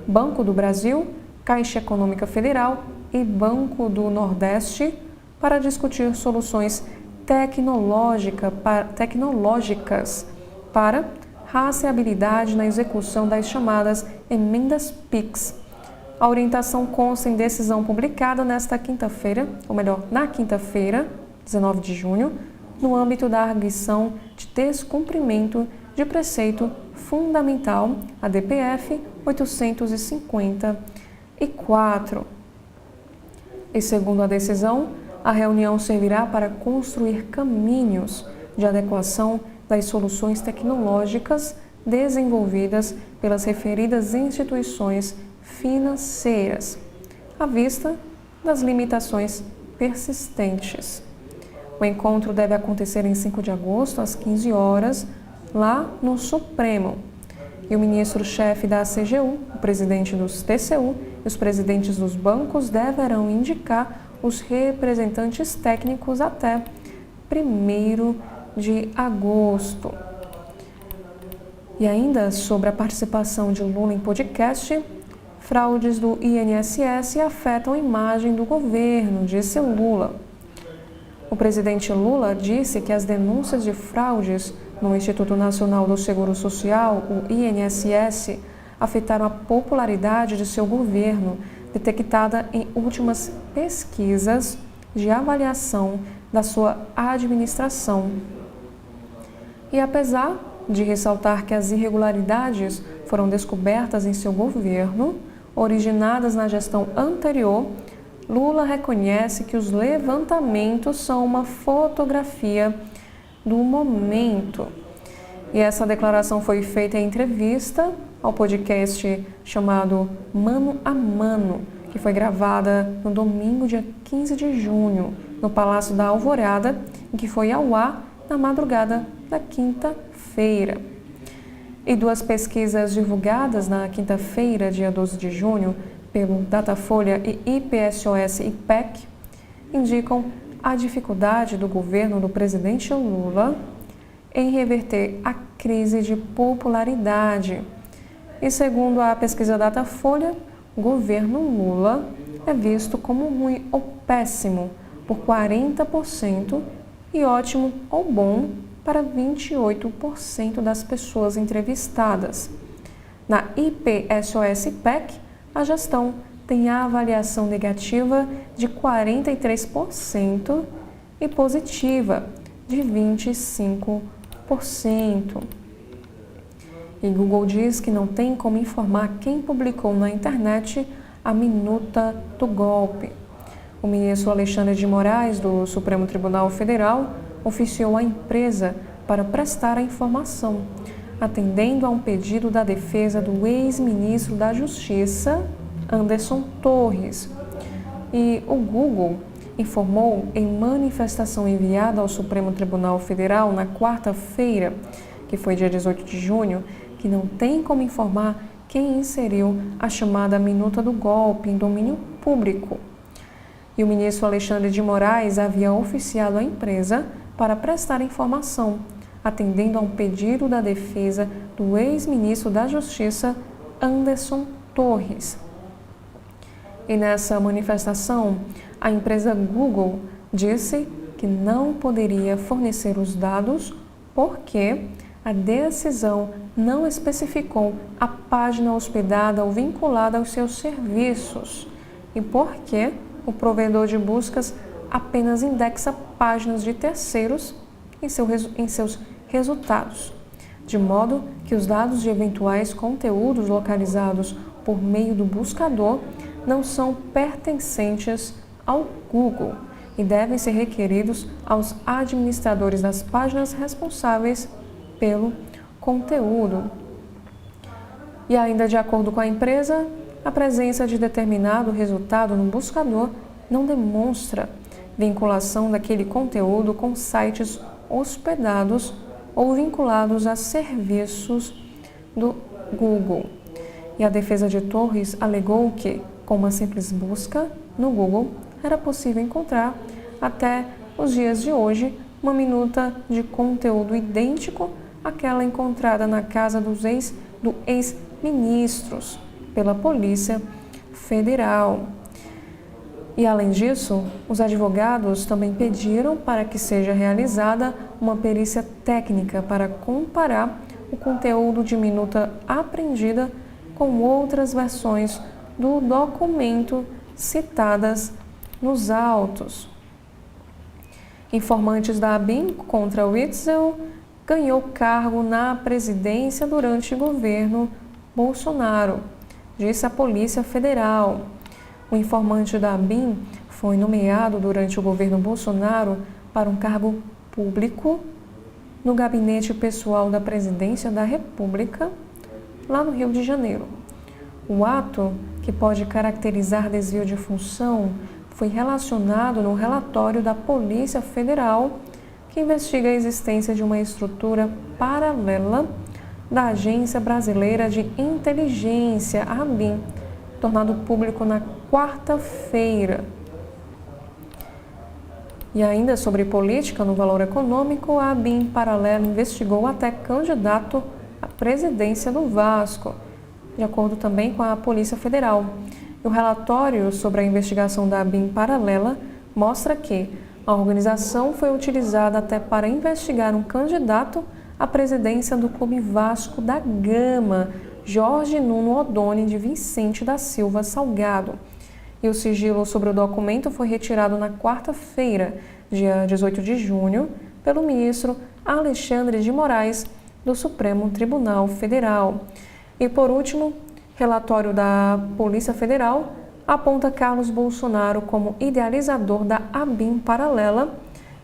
Banco do Brasil, Caixa Econômica Federal e Banco do Nordeste para discutir soluções tecnológicas para rastreabilidade na execução das chamadas emendas PIX. A orientação consta em decisão publicada nesta quinta-feira, ou melhor, na quinta-feira, 19 de junho, no âmbito da arguição de descumprimento de preceito fundamental, a DPF 854. E segundo a decisão, a reunião servirá para construir caminhos de adequação das soluções tecnológicas desenvolvidas pelas referidas instituições financeiras, à vista das limitações persistentes. O encontro deve acontecer em 5 de agosto, às 15 horas, lá no Supremo. E o ministro-chefe da CGU, o presidente dos TCU e os presidentes dos bancos deverão indicar os representantes técnicos até 1º de agosto. E ainda sobre a participação de Lula em podcast, fraudes do INSS afetam a imagem do governo, disse Lula. O presidente Lula disse que as denúncias de fraudes no Instituto Nacional do Seguro Social, o INSS, afetaram a popularidade de seu governo, detectada em últimas pesquisas de avaliação da sua administração. E apesar de ressaltar que as irregularidades foram descobertas em seu governo, originadas na gestão anterior, Lula reconhece que os levantamentos são uma fotografia do momento. E essa declaração foi feita em entrevista ao podcast chamado Mano a Mano, que foi gravada no domingo, dia 15 de junho, no Palácio da Alvorada, e que foi ao ar na madrugada da quinta-feira. E 2 pesquisas divulgadas na quinta-feira, dia 12 de junho, pelo Datafolha e IPSOS-IPEC, indicam a dificuldade do governo do presidente Lula em reverter a crise de popularidade. E segundo a pesquisa Datafolha, o governo Lula é visto como ruim ou péssimo por 40% e ótimo ou bom para 28% das pessoas entrevistadas. Na IPSOS-IPEC, a gestão tem a avaliação negativa de 43% e positiva de 25%. E Google diz que não tem como informar quem publicou na internet a minuta do golpe. O ministro Alexandre de Moraes, do Supremo Tribunal Federal, oficiou a empresa para prestar a informação, atendendo a um pedido da defesa do ex-ministro da Justiça, Anderson Torres. E o Google informou em manifestação enviada ao Supremo Tribunal Federal na quarta-feira, que foi dia 18 de junho, que não tem como informar quem inseriu a chamada minuta do golpe em domínio público. E o ministro Alexandre de Moraes havia oficiado a empresa para prestar informação, atendendo a um pedido da defesa do ex-ministro da Justiça, Anderson Torres. E nessa manifestação, a empresa Google disse que não poderia fornecer os dados porque a decisão não especificou a página hospedada ou vinculada aos seus serviços e porque o provedor de buscas apenas indexa páginas de terceiros em seus resultados, de modo que os dados de eventuais conteúdos localizados por meio do buscador não são pertencentes ao Google e devem ser requeridos aos administradores das páginas responsáveis pelo conteúdo. E ainda de acordo com a empresa, a presença de determinado resultado no buscador não demonstra vinculação daquele conteúdo com sites hospedados ou vinculados a serviços do Google. E a defesa de Torres alegou que, com uma simples busca no Google, era possível encontrar, até os dias de hoje, uma minuta de conteúdo idêntico àquela encontrada na casa do ex-ministros pela Polícia Federal. E, além disso, os advogados também pediram para que seja realizada uma perícia técnica para comparar o conteúdo de minuta apreendida com outras versões do documento citadas nos autos. Informantes da ABIN contra Witzel ganhou cargo na presidência durante o governo Bolsonaro, disse a Polícia Federal. O informante da ABIN foi nomeado durante o governo Bolsonaro para um cargo público no gabinete pessoal da Presidência da República, lá no Rio de Janeiro. O ato, que pode caracterizar desvio de função, foi relacionado no relatório da Polícia Federal, que investiga a existência de uma estrutura paralela da Agência Brasileira de Inteligência, a ABIN, tornado público na quarta-feira. E ainda sobre política no valor econômico, a ABIN Paralela investigou até candidato à presidência do Vasco, de acordo também com a Polícia Federal. E o relatório sobre a investigação da ABIN Paralela mostra que a organização foi utilizada até para investigar um candidato à presidência do Clube Vasco da Gama, Jorge Nuno Odoni de Vicente da Silva Salgado. E o sigilo sobre o documento foi retirado na quarta-feira, dia 18 de junho, pelo ministro Alexandre de Moraes, do Supremo Tribunal Federal. E, por último, relatório da Polícia Federal aponta Carlos Bolsonaro como idealizador da ABIN Paralela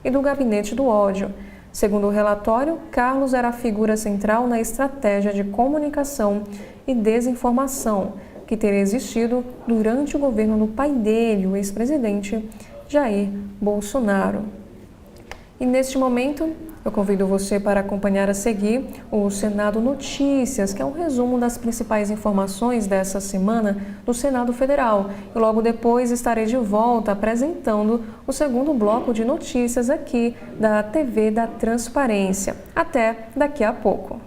e do Gabinete do Ódio. Segundo o relatório, Carlos era a figura central na estratégia de comunicação e desinformação que teria existido durante o governo do pai dele, o ex-presidente Jair Bolsonaro. E neste momento, eu convido você para acompanhar a seguir o Senado Notícias, que é um resumo das principais informações dessa semana do Senado Federal. E logo depois estarei de volta apresentando o segundo bloco de notícias aqui da TV da Transparência. Até daqui a pouco.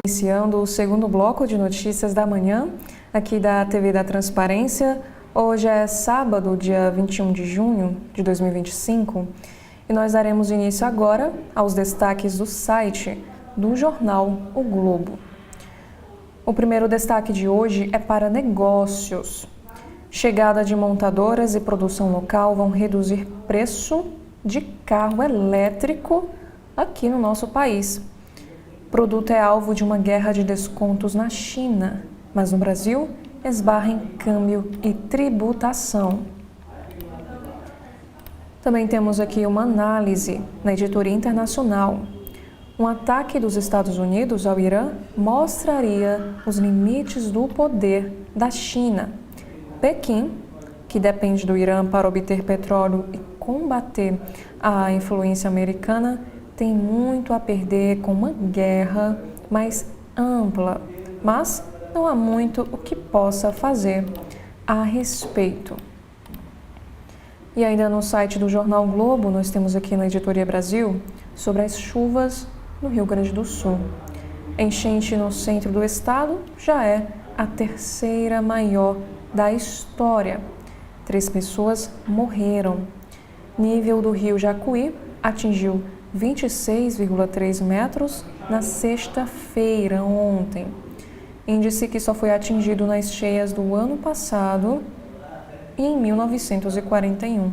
Iniciando o segundo bloco de notícias da manhã, aqui da TV da Transparência. Hoje é sábado, dia 21 de junho de 2025, e nós daremos início agora aos destaques do site do jornal O Globo. O primeiro destaque de hoje é para negócios. Chegada de montadoras e produção local vão reduzir preço de carro elétrico aqui no nosso país. O produto é alvo de uma guerra de descontos na China, mas no Brasil esbarra em câmbio e tributação. Também temos aqui uma análise na editoria internacional. Um ataque dos Estados Unidos ao Irã mostraria os limites do poder da China. Pequim, que depende do Irã para obter petróleo e combater a influência americana, tem muito a perder com uma guerra mais ampla, mas não há muito o que possa fazer a respeito. E ainda no site do Jornal Globo, nós temos aqui na Editoria Brasil sobre as chuvas no Rio Grande do Sul. Enchente no centro do estado já é a terceira maior da história. 3 pessoas morreram. Nível do rio Jacuí atingiu 26,3 metros na sexta-feira, ontem. Índice que só foi atingido nas cheias do ano passado e em 1941.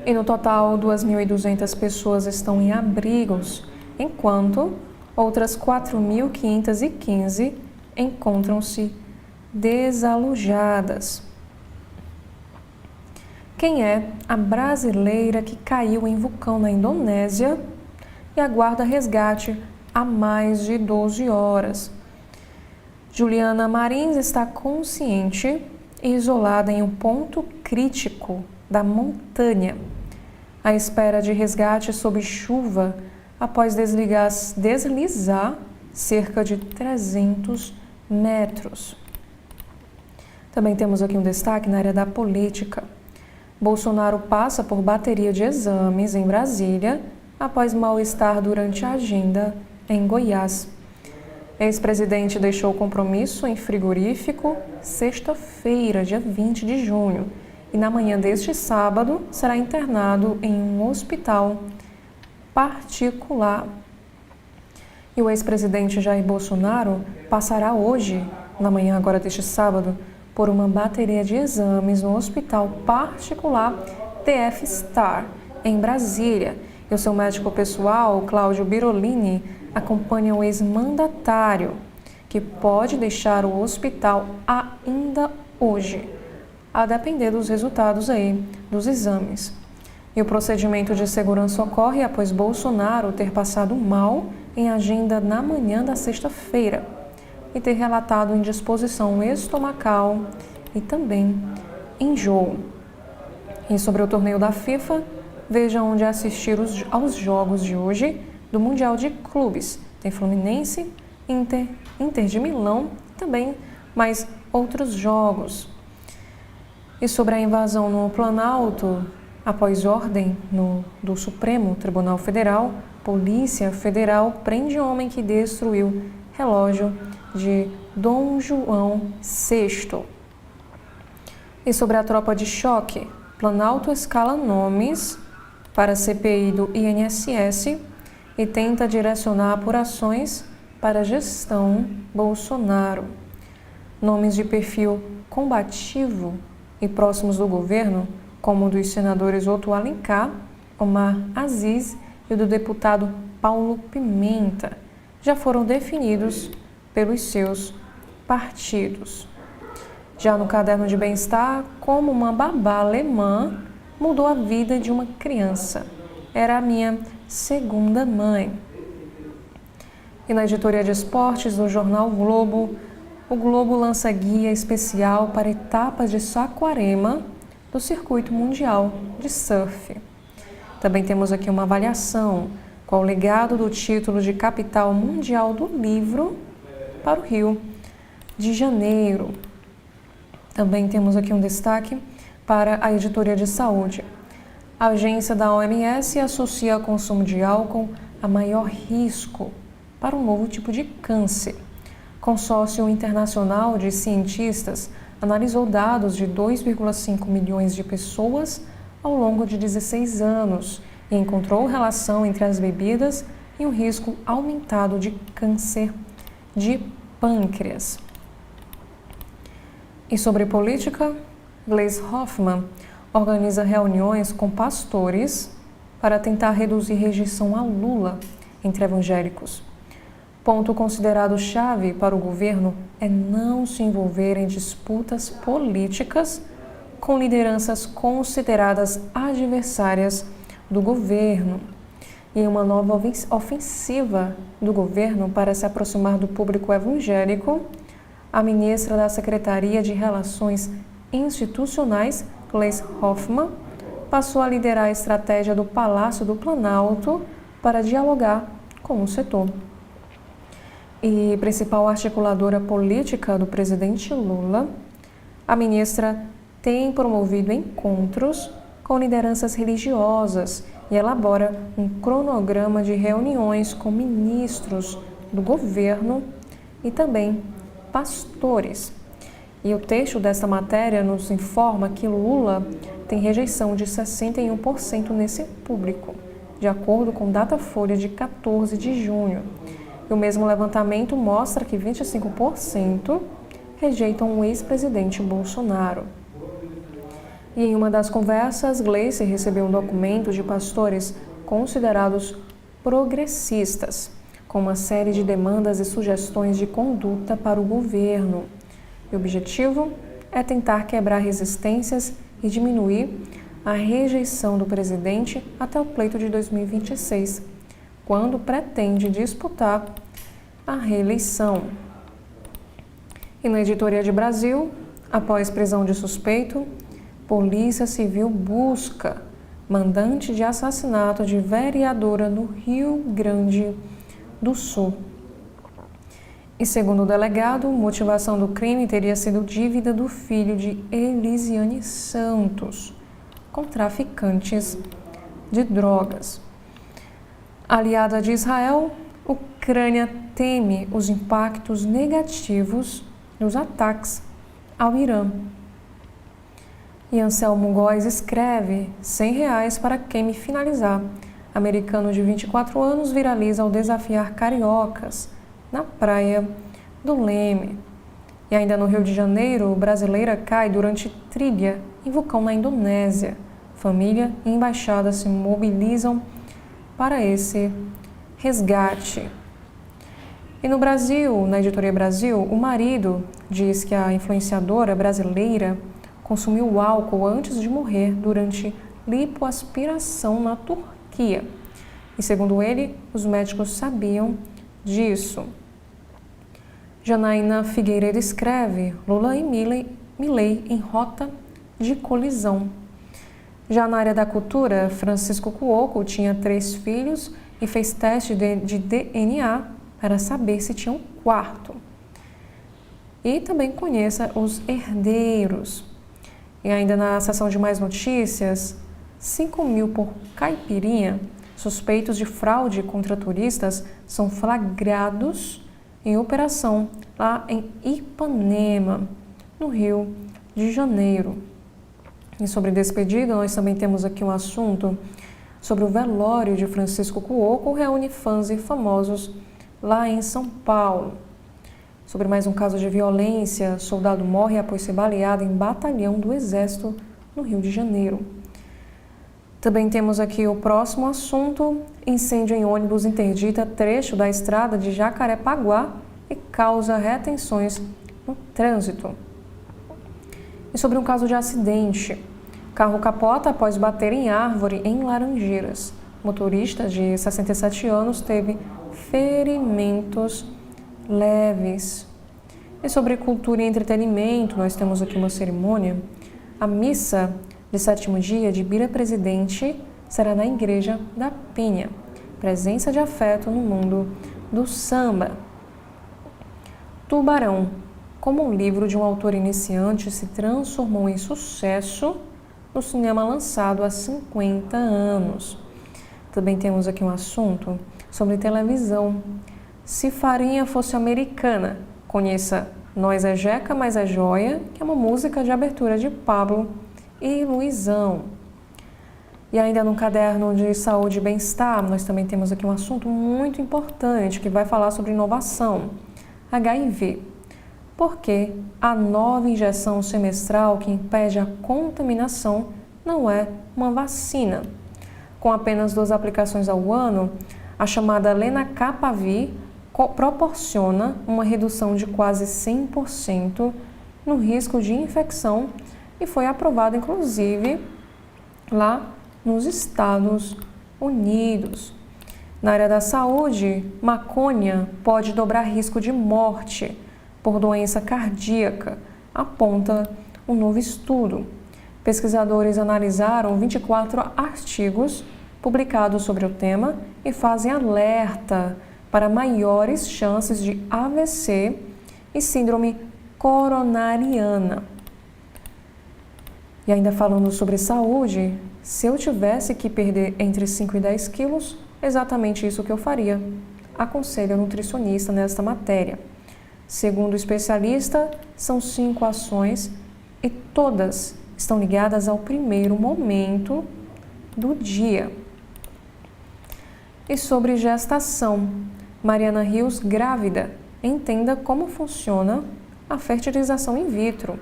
E no total, 2.200 pessoas estão em abrigos, enquanto outras 4.515 encontram-se desalojadas. Quem é a brasileira que caiu em vulcão na Indonésia e aguarda resgate há mais de 12 horas? Juliana Marins está consciente e isolada em um ponto crítico da montanha, à espera de resgate sob chuva após deslizar cerca de 300 metros. Também temos aqui um destaque na área da política. Bolsonaro passa por bateria de exames em Brasília após mal-estar durante a agenda em Goiás. Ex-presidente deixou o compromisso em frigorífico sexta-feira, dia 20 de junho, e na manhã deste sábado será internado em um hospital particular. E o ex-presidente Jair Bolsonaro passará hoje, na manhã agora deste sábado, por uma bateria de exames no hospital particular TF Star, em Brasília. E o seu médico pessoal, Cláudio Birolini, acompanha o ex-mandatário, que pode deixar o hospital ainda hoje, a depender dos resultados dos exames. E o procedimento de segurança ocorre após Bolsonaro ter passado mal em agenda na manhã da sexta-feira e ter relatado indisposição estomacal e também enjoo. E sobre o torneio da FIFA, veja onde assistir aos jogos de hoje do Mundial de Clubes. Tem Fluminense, Inter de Milão, também mais outros jogos. E sobre a invasão no Planalto, após ordem do Supremo Tribunal Federal, Polícia Federal prende homem que destruiu relógio de Dom João VI. E sobre a tropa de choque, Planalto escala nomes para a CPI do INSS e tenta direcionar apurações para a gestão Bolsonaro. Nomes de perfil combativo e próximos do governo, como o dos senadores Otto Alencar, Omar Aziz e o do deputado Paulo Pimenta, já foram definidos pelos seus partidos. Já no caderno de bem-estar, como uma babá alemã mudou a vida de uma criança. Era a minha segunda mãe. E na editoria de esportes do jornal Globo, o Globo lança guia especial para etapas de Saquarema do Circuito Mundial de Surf. Também temos aqui uma avaliação com o legado do título de capital mundial do livro para o Rio de Janeiro. Também temos aqui um destaque para a editoria de saúde. A agência da OMS associa o consumo de álcool a maior risco para um novo tipo de câncer. Consórcio Internacional de Cientistas analisou dados de 2,5 milhões de pessoas ao longo de 16 anos e encontrou relação entre as bebidas e um risco aumentado de câncer de pâncreas. E sobre política, Gleisi Hoffmann organiza reuniões com pastores para tentar reduzir rejeição a Lula entre evangélicos. Ponto considerado chave para o governo é não se envolver em disputas políticas com lideranças consideradas adversárias do governo. E em uma nova ofensiva do governo para se aproximar do público evangélico, a ministra da Secretaria de Relações Institucionais, Gleisi Hoffmann, passou a liderar a estratégia do Palácio do Planalto para dialogar com o setor. E principal articuladora política do presidente Lula, a ministra tem promovido encontros com lideranças religiosas e elabora um cronograma de reuniões com ministros do governo e também pastores. E o texto desta matéria nos informa que Lula tem rejeição de 61% nesse público, de acordo com Datafolha de 14 de junho. E o mesmo levantamento mostra que 25% rejeitam o ex-presidente Bolsonaro. E em uma das conversas, Gleisi recebeu um documento de pastores considerados progressistas, com uma série de demandas e sugestões de conduta para o governo. E o objetivo é tentar quebrar resistências e diminuir a rejeição do presidente até o pleito de 2026, quando pretende disputar a reeleição. E na editoria de Brasil, após prisão de suspeito, Polícia Civil busca mandante de assassinato de vereadora no Rio Grande do Sul. E segundo o delegado, motivação do crime teria sido dívida do filho de Elisiane Santos, com traficantes de drogas. Aliada de Israel, Ucrânia teme os impactos negativos dos ataques ao Irã. E Anselmo Góes escreve R$100 para quem me finalizar. Americano de 24 anos viraliza ao desafiar cariocas na praia do Leme. E ainda no Rio de Janeiro, brasileira cai durante trilha em vulcão na Indonésia. Família e embaixada se mobilizam para esse resgate. E no Brasil, na editoria Brasil, o marido diz que a influenciadora brasileira consumiu álcool antes de morrer durante lipoaspiração na Turquia. E segundo ele, os médicos sabiam disso. Janaína Figueiredo escreve: Lula e Milei em rota de colisão. Já na área da cultura, Francisco Cuoco tinha 3 filhos e fez teste de DNA para saber se tinha um quarto. E também conheça os herdeiros. E ainda na seção de mais notícias, 5 mil por caipirinha, suspeitos de fraude contra turistas são flagrados em operação lá em Ipanema, no Rio de Janeiro. E sobre despedida, nós também temos aqui um assunto sobre o velório de Francisco Cuoco, reúne fãs e famosos lá em São Paulo. Sobre mais um caso de violência, soldado morre após ser baleado em batalhão do Exército no Rio de Janeiro. Também temos aqui o próximo assunto, incêndio em ônibus interdita trecho da estrada de Jacarepaguá e causa retenções no trânsito. E sobre um caso de acidente, carro capota após bater em árvore em Laranjeiras. Motorista de 67 anos teve ferimentos leves. E sobre cultura e entretenimento, nós temos aqui uma cerimônia. A missa de 7º dia de Bira Presidente será na Igreja da Penha. Presença de afeto no mundo do samba. Tubarão, como um livro de um autor iniciante, se transformou em sucesso no cinema lançado há 50 anos. Também temos aqui um assunto sobre televisão. Se farinha fosse americana, conheça Nós é Jeca, Mas é Joia, que é uma música de abertura de Pablo e Luizão. E ainda no caderno de saúde e bem-estar, nós também temos aqui um assunto muito importante que vai falar sobre inovação. HIV. Porque a nova injeção semestral que impede a contaminação não é uma vacina. Com apenas 2 aplicações ao ano, a chamada Lenacapavir proporciona uma redução de quase 100% no risco de infecção e foi aprovada, inclusive, lá nos Estados Unidos. Na área da saúde, maconha pode dobrar risco de morte por doença cardíaca, aponta um novo estudo. Pesquisadores analisaram 24 artigos publicados sobre o tema e fazem alerta para maiores chances de AVC e síndrome coronariana. E ainda falando sobre saúde, se eu tivesse que perder entre 5 e 10 quilos, exatamente isso que eu faria, aconselha o nutricionista nesta matéria. Segundo o especialista, são 5 ações e todas estão ligadas ao primeiro momento do dia. E sobre gestação, Mariana Rios, grávida, entenda como funciona a fertilização in vitro.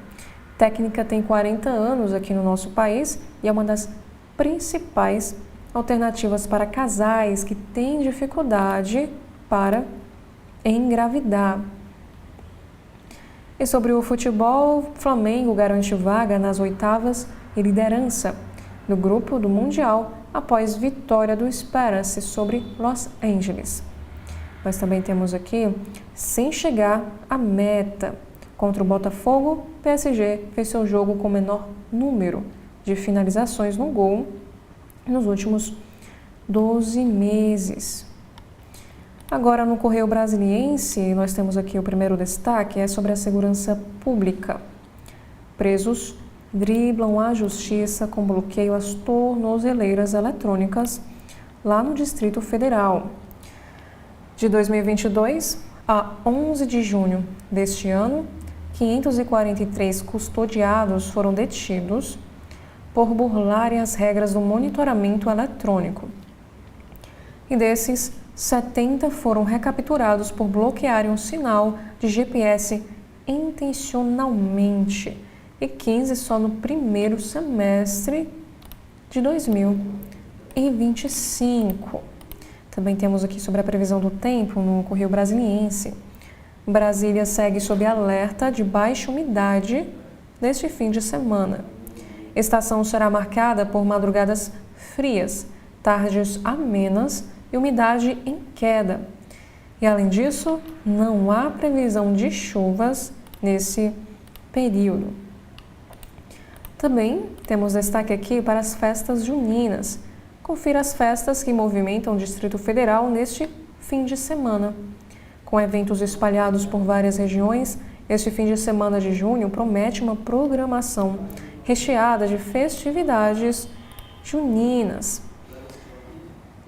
Técnica tem 40 anos aqui no nosso país e é uma das principais alternativas para casais que têm dificuldade para engravidar. E sobre o futebol, Flamengo garante vaga nas oitavas e liderança do grupo do Mundial após vitória do Esperance sobre Los Angeles. Nós também temos aqui, sem chegar à meta. Contra o Botafogo, PSG fez seu jogo com menor número de finalizações no gol nos últimos 12 meses. Agora, no Correio Brasiliense, nós temos aqui o primeiro destaque, é sobre a segurança pública. Presos driblam a justiça com bloqueio às tornozeleiras eletrônicas lá no Distrito Federal. De 2022 a 11 de junho deste ano, 543 custodiados foram detidos por burlarem as regras do monitoramento eletrônico. E desses, 70 foram recapturados por bloquearem um sinal de GPS intencionalmente e 15 só no primeiro semestre de 2025. Também temos aqui sobre a previsão do tempo no Correio Brasiliense. Brasília segue sob alerta de baixa umidade neste fim de semana. Estação será marcada por madrugadas frias, tardes amenas e umidade em queda. E além disso, não há previsão de chuvas nesse período. Também temos destaque aqui para as festas juninas. Confira as festas que movimentam o Distrito Federal neste fim de semana. Com eventos espalhados por várias regiões, este fim de semana de junho promete uma programação recheada de festividades juninas.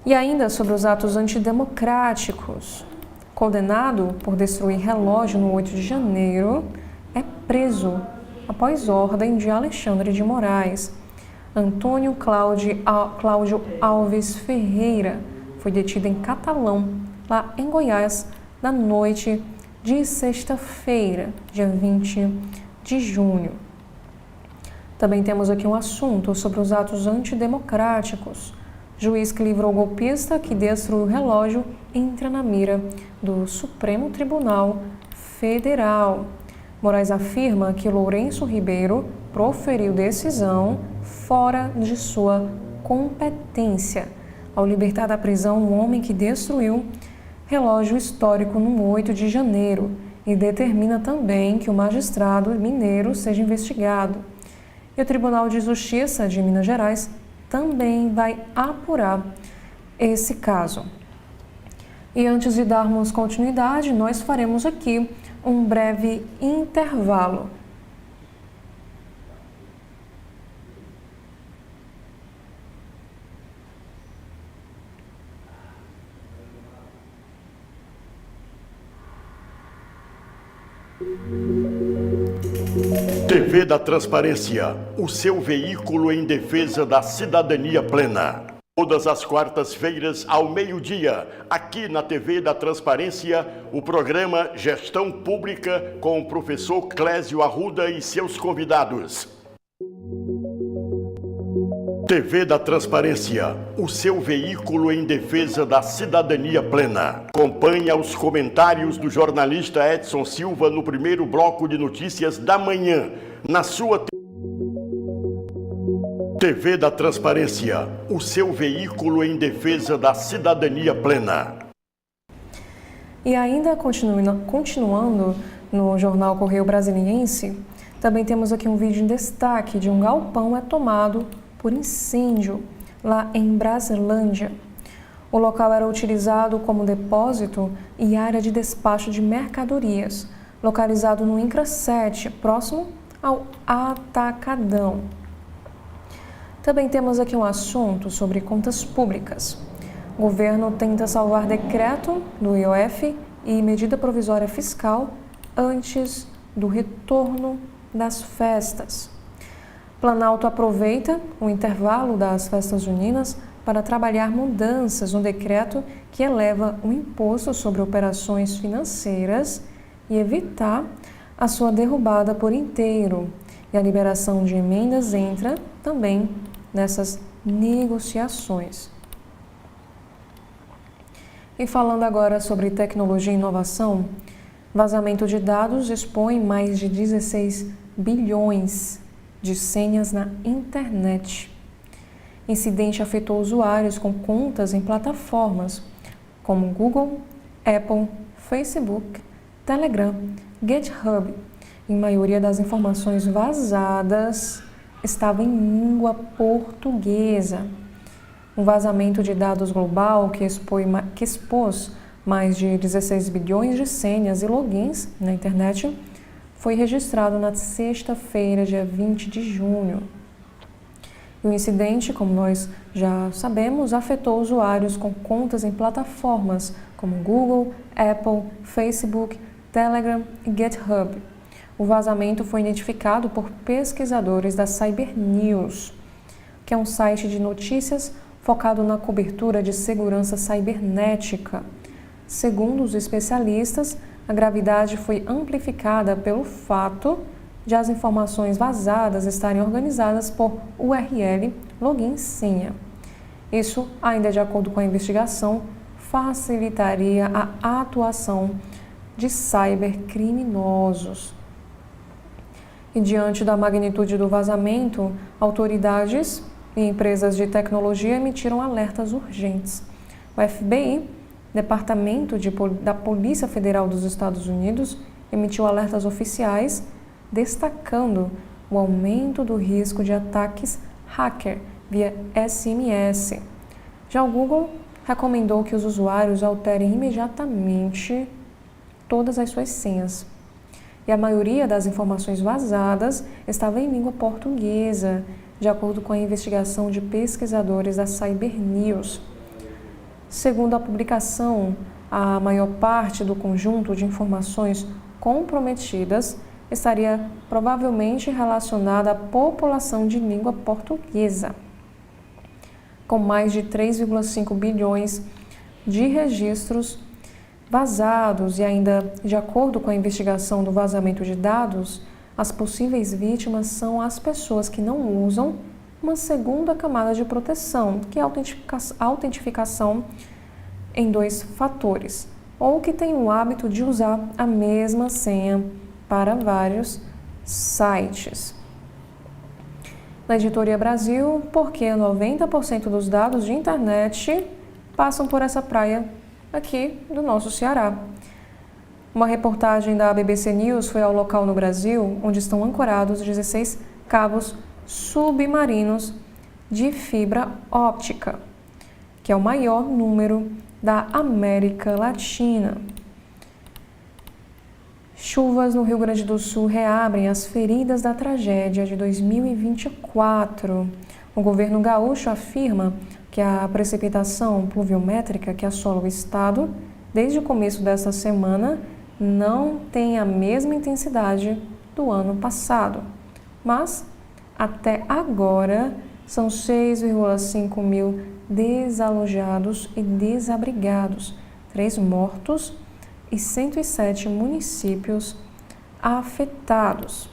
E ainda sobre os atos antidemocráticos. Condenado por destruir relógio no 8 de janeiro, é preso após ordem de Alexandre de Moraes. Antônio Cláudio Alves Ferreira foi detido em Catalão, lá em Goiás, na noite de sexta-feira, dia 20 de junho. Também temos aqui um assunto sobre os atos antidemocráticos. Juiz que livrou golpista que destruiu o relógio entra na mira do Supremo Tribunal Federal. Moraes afirma que Lourenço Ribeiro proferiu decisão fora de sua competência ao libertar da prisão um homem que destruiu relógio histórico no 8 de janeiro e determina também que o magistrado mineiro seja investigado. E o Tribunal de Justiça de Minas Gerais também vai apurar esse caso. E antes de darmos continuidade, nós faremos aqui um breve intervalo. TV da Transparência, o seu veículo em defesa da cidadania plena. Todas as quartas-feiras, ao meio-dia, aqui na TV da Transparência, o programa Gestão Pública com o professor Clésio Arruda e seus convidados. TV da Transparência, o seu veículo em defesa da cidadania plena. Acompanhe os comentários do jornalista Edson Silva no primeiro bloco de notícias da manhã, na sua TV da Transparência, o seu veículo em defesa da cidadania plena. E ainda continuando no jornal Correio Brasiliense, também temos aqui um vídeo em destaque de um galpão tomado por incêndio lá em Brasilândia. O local era utilizado como depósito e área de despacho de mercadorias, localizado no INCRA 7, próximo ao Atacadão. Também temos aqui um assunto sobre contas públicas. O governo tenta salvar decreto do IOF e medida provisória fiscal antes do retorno das festas. Planalto aproveita o intervalo das festas juninas para trabalhar mudanças no decreto que eleva o imposto sobre operações financeiras e evitar a sua derrubada por inteiro. E a liberação de emendas entra também nessas negociações. E falando agora sobre tecnologia e inovação, vazamento de dados expõe mais de 16 bilhões de senhas na internet. Incidente afetou usuários com contas em plataformas como Google, Apple, Facebook, Telegram, GitHub. Em maioria das informações vazadas estava em língua portuguesa. Um vazamento de dados global que expôs mais de 16 bilhões de senhas e logins na internet foi registrado na sexta-feira, dia 20 de junho. O incidente, como nós já sabemos, afetou usuários com contas em plataformas como Google, Apple, Facebook, Telegram e GitHub. O vazamento foi identificado por pesquisadores da Cybernews, que é um site de notícias focado na cobertura de segurança cibernética. Segundo os especialistas, a gravidade foi amplificada pelo fato de as informações vazadas estarem organizadas por URL, login e senha. Isso, ainda de acordo com a investigação, facilitaria a atuação de cybercriminosos. E diante da magnitude do vazamento, autoridades e empresas de tecnologia emitiram alertas urgentes. O FBI, Departamento da Polícia Federal dos Estados Unidos, emitiu alertas oficiais, destacando o aumento do risco de ataques hacker via SMS. Já o Google recomendou que os usuários alterem imediatamente todas as suas senhas. E a maioria das informações vazadas estava em língua portuguesa, de acordo com a investigação de pesquisadores da Cybernews. Segundo a publicação, a maior parte do conjunto de informações comprometidas estaria provavelmente relacionada à população de língua portuguesa, com mais de 3,5 bilhões de registros vazados e ainda, de acordo com a investigação do vazamento de dados, as possíveis vítimas são as pessoas que não usam uma segunda camada de proteção, que é a autentificação em 2 fatores, ou que têm o hábito de usar a mesma senha para vários sites. Na Editoria Brasil, porque 90% dos dados de internet passam por essa praia aqui do nosso Ceará. Uma reportagem da BBC News foi ao local no Brasil, onde estão ancorados 16 cabos submarinos de fibra óptica, que é o maior número da América Latina. Chuvas no Rio Grande do Sul reabrem as feridas da tragédia de 2024. O governo gaúcho afirma que a precipitação pluviométrica que assola o estado desde o começo desta semana não tem a mesma intensidade do ano passado, mas até agora são 6,5 mil desalojados e desabrigados, 3 mortos e 107 municípios afetados.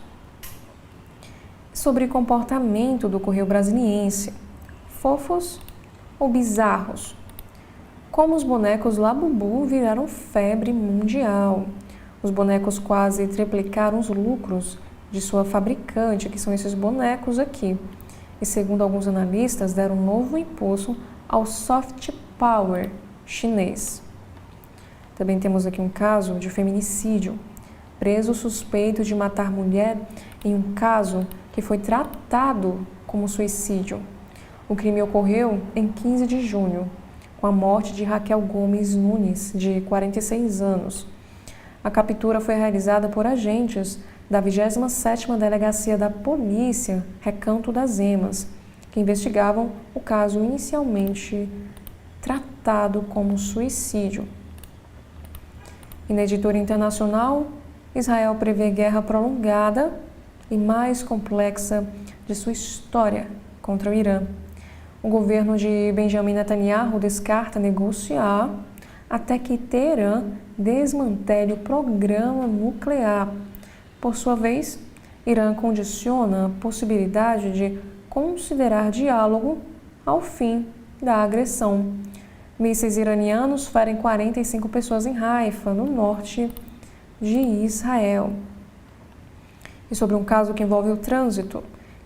Sobre comportamento do Correio Brasiliense, fofos ou bizarros? Como os bonecos Labubu viraram febre mundial. Os bonecos quase triplicaram os lucros de sua fabricante, que são esses bonecos aqui. E segundo alguns analistas, deram um novo impulso ao soft power chinês. Também temos aqui um caso de feminicídio. Preso suspeito de matar mulher em um caso que foi tratado como suicídio. O crime ocorreu em 15 de junho, com a morte de Raquel Gomes Nunes, de 46 anos. A captura foi realizada por agentes da 27ª Delegacia da Polícia, Recanto das Emas, que investigavam o caso inicialmente tratado como suicídio. E na Editoria Internacional, Israel prevê guerra prolongada e mais complexa de sua história contra o Irã. O governo de Benjamin Netanyahu descarta negociar até que Teherã desmantele o programa nuclear. Por sua vez, Irã condiciona a possibilidade de considerar diálogo ao fim da agressão. Mísseis iranianos ferem 45 pessoas em Haifa, no norte de Israel. E sobre um caso que envolve o trânsito,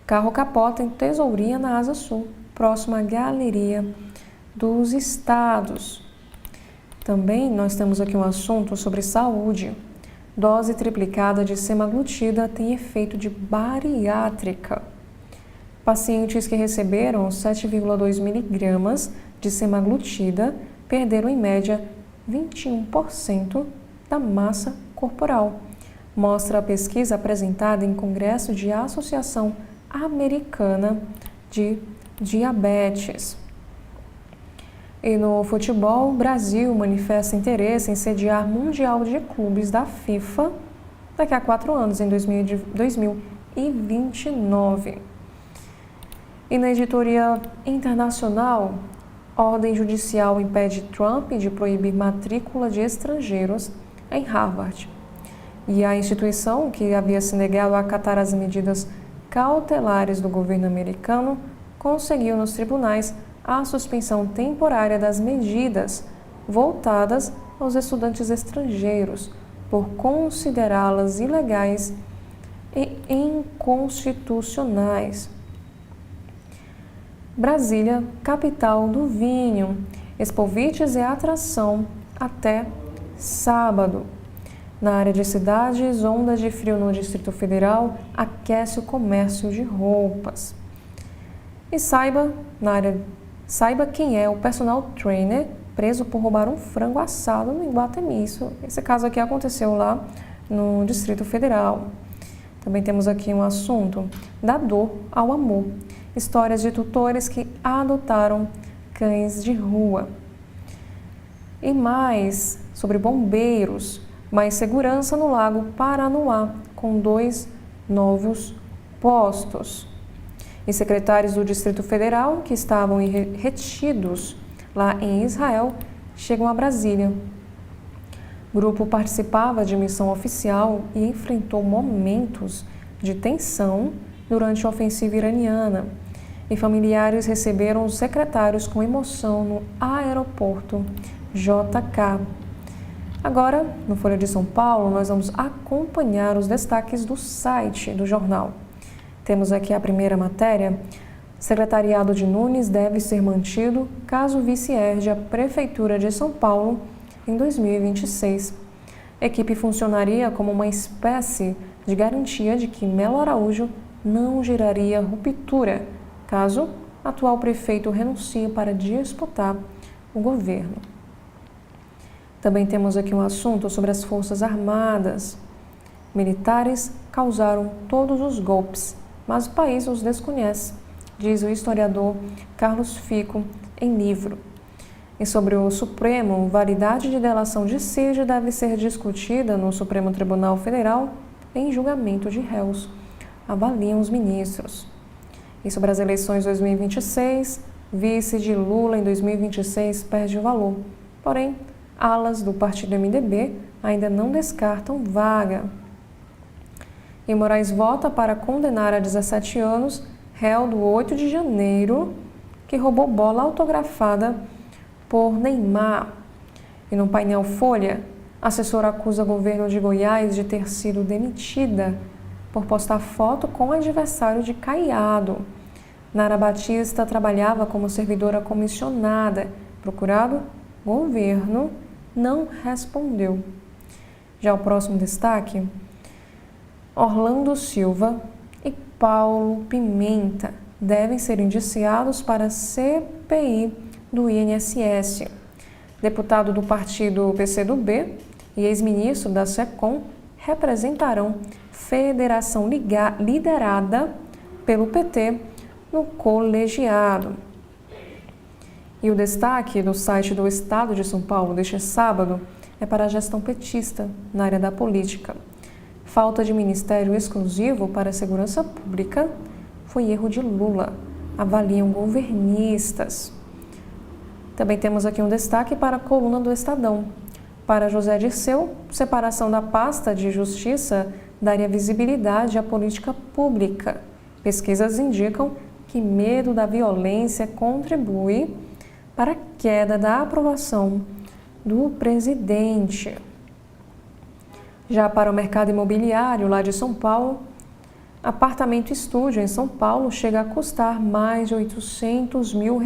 carro capota em Tesourinha, na Asa Sul, próximo à Galeria dos Estados. Também nós temos aqui um assunto sobre saúde. Dose triplicada de semaglutida tem efeito de bariátrica. Pacientes que receberam 7,2 miligramas de semaglutida perderam em média 21% da massa corporal, mostra a pesquisa apresentada em congresso de Associação Americana de Diabetes. E no futebol, o Brasil manifesta interesse em sediar Mundial de Clubes da FIFA daqui a 4 anos, em 2029. E na Editoria Internacional, ordem judicial impede Trump de proibir matrícula de estrangeiros em Harvard. E a instituição, que havia se negado a acatar as medidas cautelares do governo americano, conseguiu nos tribunais a suspensão temporária das medidas voltadas aos estudantes estrangeiros, por considerá-las ilegais e inconstitucionais. Brasília, capital do vinho. Expovites é atração até sábado. Na área de cidades, onda de frio no Distrito Federal aquece o comércio de roupas. E saiba quem é o personal trainer preso por roubar um frango assado no Iguatemi. Esse caso aqui aconteceu lá no Distrito Federal. Também temos aqui um assunto da dor ao amor. Histórias de tutores que adotaram cães de rua. E mais sobre bombeiros, mais segurança no Lago Paranoá, com 2 novos postos. E secretários do Distrito Federal que estavam retidos lá em Israel chegam a Brasília. O grupo participava de missão oficial e enfrentou momentos de tensão durante a ofensiva iraniana. E familiares receberam os secretários com emoção no aeroporto JK. Agora, no Folha de São Paulo, nós vamos acompanhar os destaques do site do jornal. Temos aqui a primeira matéria. Secretariado de Nunes deve ser mantido caso vice herde a Prefeitura de São Paulo em 2026. A equipe funcionaria como uma espécie de garantia de que Melo Araújo não geraria ruptura caso o atual prefeito renuncie para disputar o governo. Também temos aqui um assunto sobre as Forças Armadas. Militares causaram todos os golpes, mas o país os desconhece, diz o historiador Carlos Fico em livro. E sobre o Supremo, validade de delação de Cid deve ser discutida no Supremo Tribunal Federal em julgamento de réus, avaliam os ministros. E sobre as eleições 2026, vice de Lula em 2026 perde o valor. Porém, alas do partido MDB ainda não descartam vaga. E Moraes vota para condenar a 17 anos réu do 8 de janeiro que roubou bola autografada por Neymar. E no painel Folha, assessora acusa o governo de Goiás de ter sido demitida por postar foto com o adversário de Caiado. Nara Batista trabalhava como servidora comissionada. Procurado, governo não respondeu. Já o próximo destaque, Orlando Silva e Paulo Pimenta devem ser indiciados para a CPI do INSS. Deputado do partido PCdoB e ex-ministro da SECOM representarão federação liderada pelo PT no colegiado. E o destaque do site do Estado de São Paulo deste sábado é para a gestão petista na área da política. Falta de ministério exclusivo para a segurança pública foi erro de Lula, avaliam governistas. Também temos aqui um destaque para a coluna do Estadão. Para José Dirceu, separação da pasta de justiça daria visibilidade à política pública. Pesquisas indicam que medo da violência contribui para a queda da aprovação do presidente. Já para o mercado imobiliário lá de São Paulo, apartamento estúdio em São Paulo chega a custar mais de R$800 mil.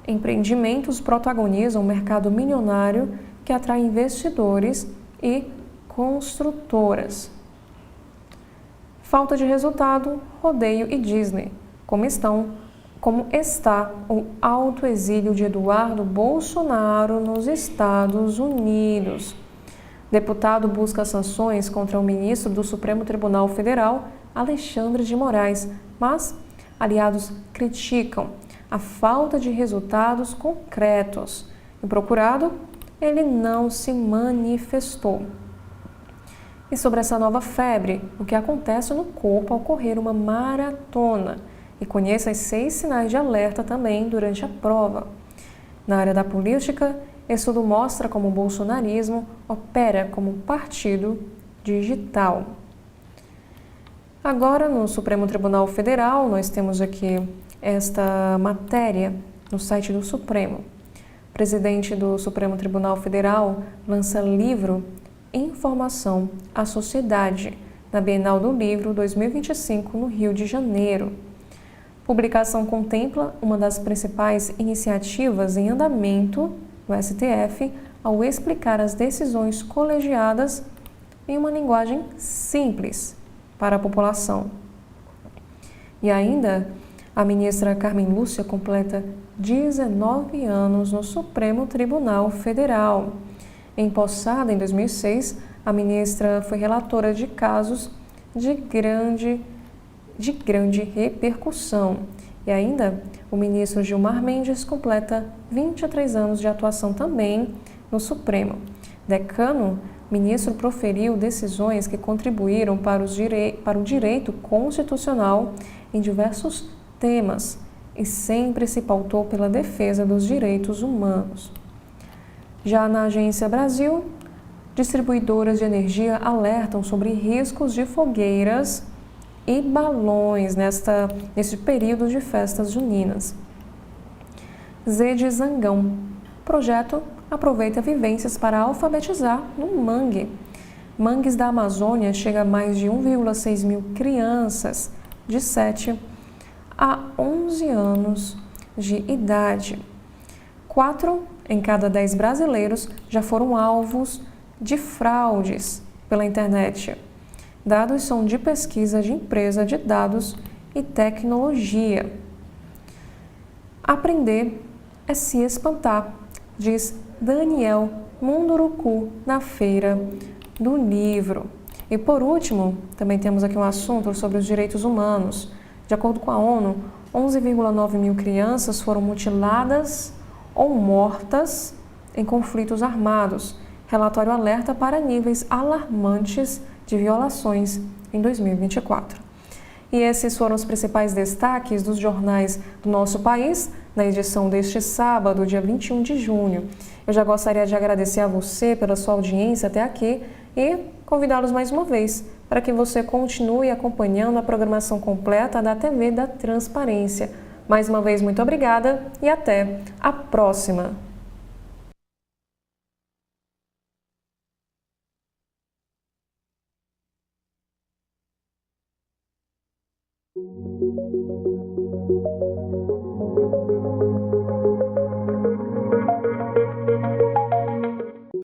Empreendimentos protagonizam um mercado milionário que atrai investidores e construtoras. Falta de resultado, rodeio e Disney. Como está o autoexílio de Eduardo Bolsonaro nos Estados Unidos? Deputado busca sanções contra o ministro do Supremo Tribunal Federal, Alexandre de Moraes, mas aliados criticam a falta de resultados concretos. O procurado, ele não se manifestou. E sobre essa nova febre, o que acontece no corpo ao correr uma maratona? E conheça os 6 sinais de alerta também durante a prova. Na área da política, estudo mostra como o bolsonarismo opera como partido digital. Agora, no Supremo Tribunal Federal, nós temos aqui esta matéria no site do Supremo. O presidente do Supremo Tribunal Federal lança livro Informação à Sociedade na Bienal do Livro 2025 no Rio de Janeiro. Publicação contempla uma das principais iniciativas em andamento do STF ao explicar as decisões colegiadas em uma linguagem simples para a população. E ainda, a ministra Carmen Lúcia completa 19 anos no Supremo Tribunal Federal. Empossada em 2006, a ministra foi relatora de casos de grande repercussão. E ainda, o ministro Gilmar Mendes completa 23 anos de atuação também no Supremo. Decano, o ministro proferiu decisões que contribuíram para o direito constitucional em diversos temas e sempre se pautou pela defesa dos direitos humanos. Já na Agência Brasil, distribuidoras de energia alertam sobre riscos de fogueiras e balões neste período de festas juninas. Z de Zangão. Projeto aproveita vivências para alfabetizar no mangue. Mangues da Amazônia chega a mais de 1,6 mil crianças de 7 a 11 anos de idade. 4 em cada 10 brasileiros já foram alvos de fraudes pela internet. Dados são de pesquisa de empresa de dados e tecnologia. Aprender é se espantar, diz Daniel Munduruku na Feira do Livro. E por último, também temos aqui um assunto sobre os direitos humanos. De acordo com a ONU, 11,9 mil crianças foram mutiladas ou mortas em conflitos armados. Relatório alerta para níveis alarmantes de violações em 2024. E esses foram os principais destaques dos jornais do nosso país na edição deste sábado, dia 21 de junho. Eu já gostaria de agradecer a você pela sua audiência até aqui e convidá-los mais uma vez para que você continue acompanhando a programação completa da TV da Transparência. Mais uma vez, muito obrigada e até a próxima!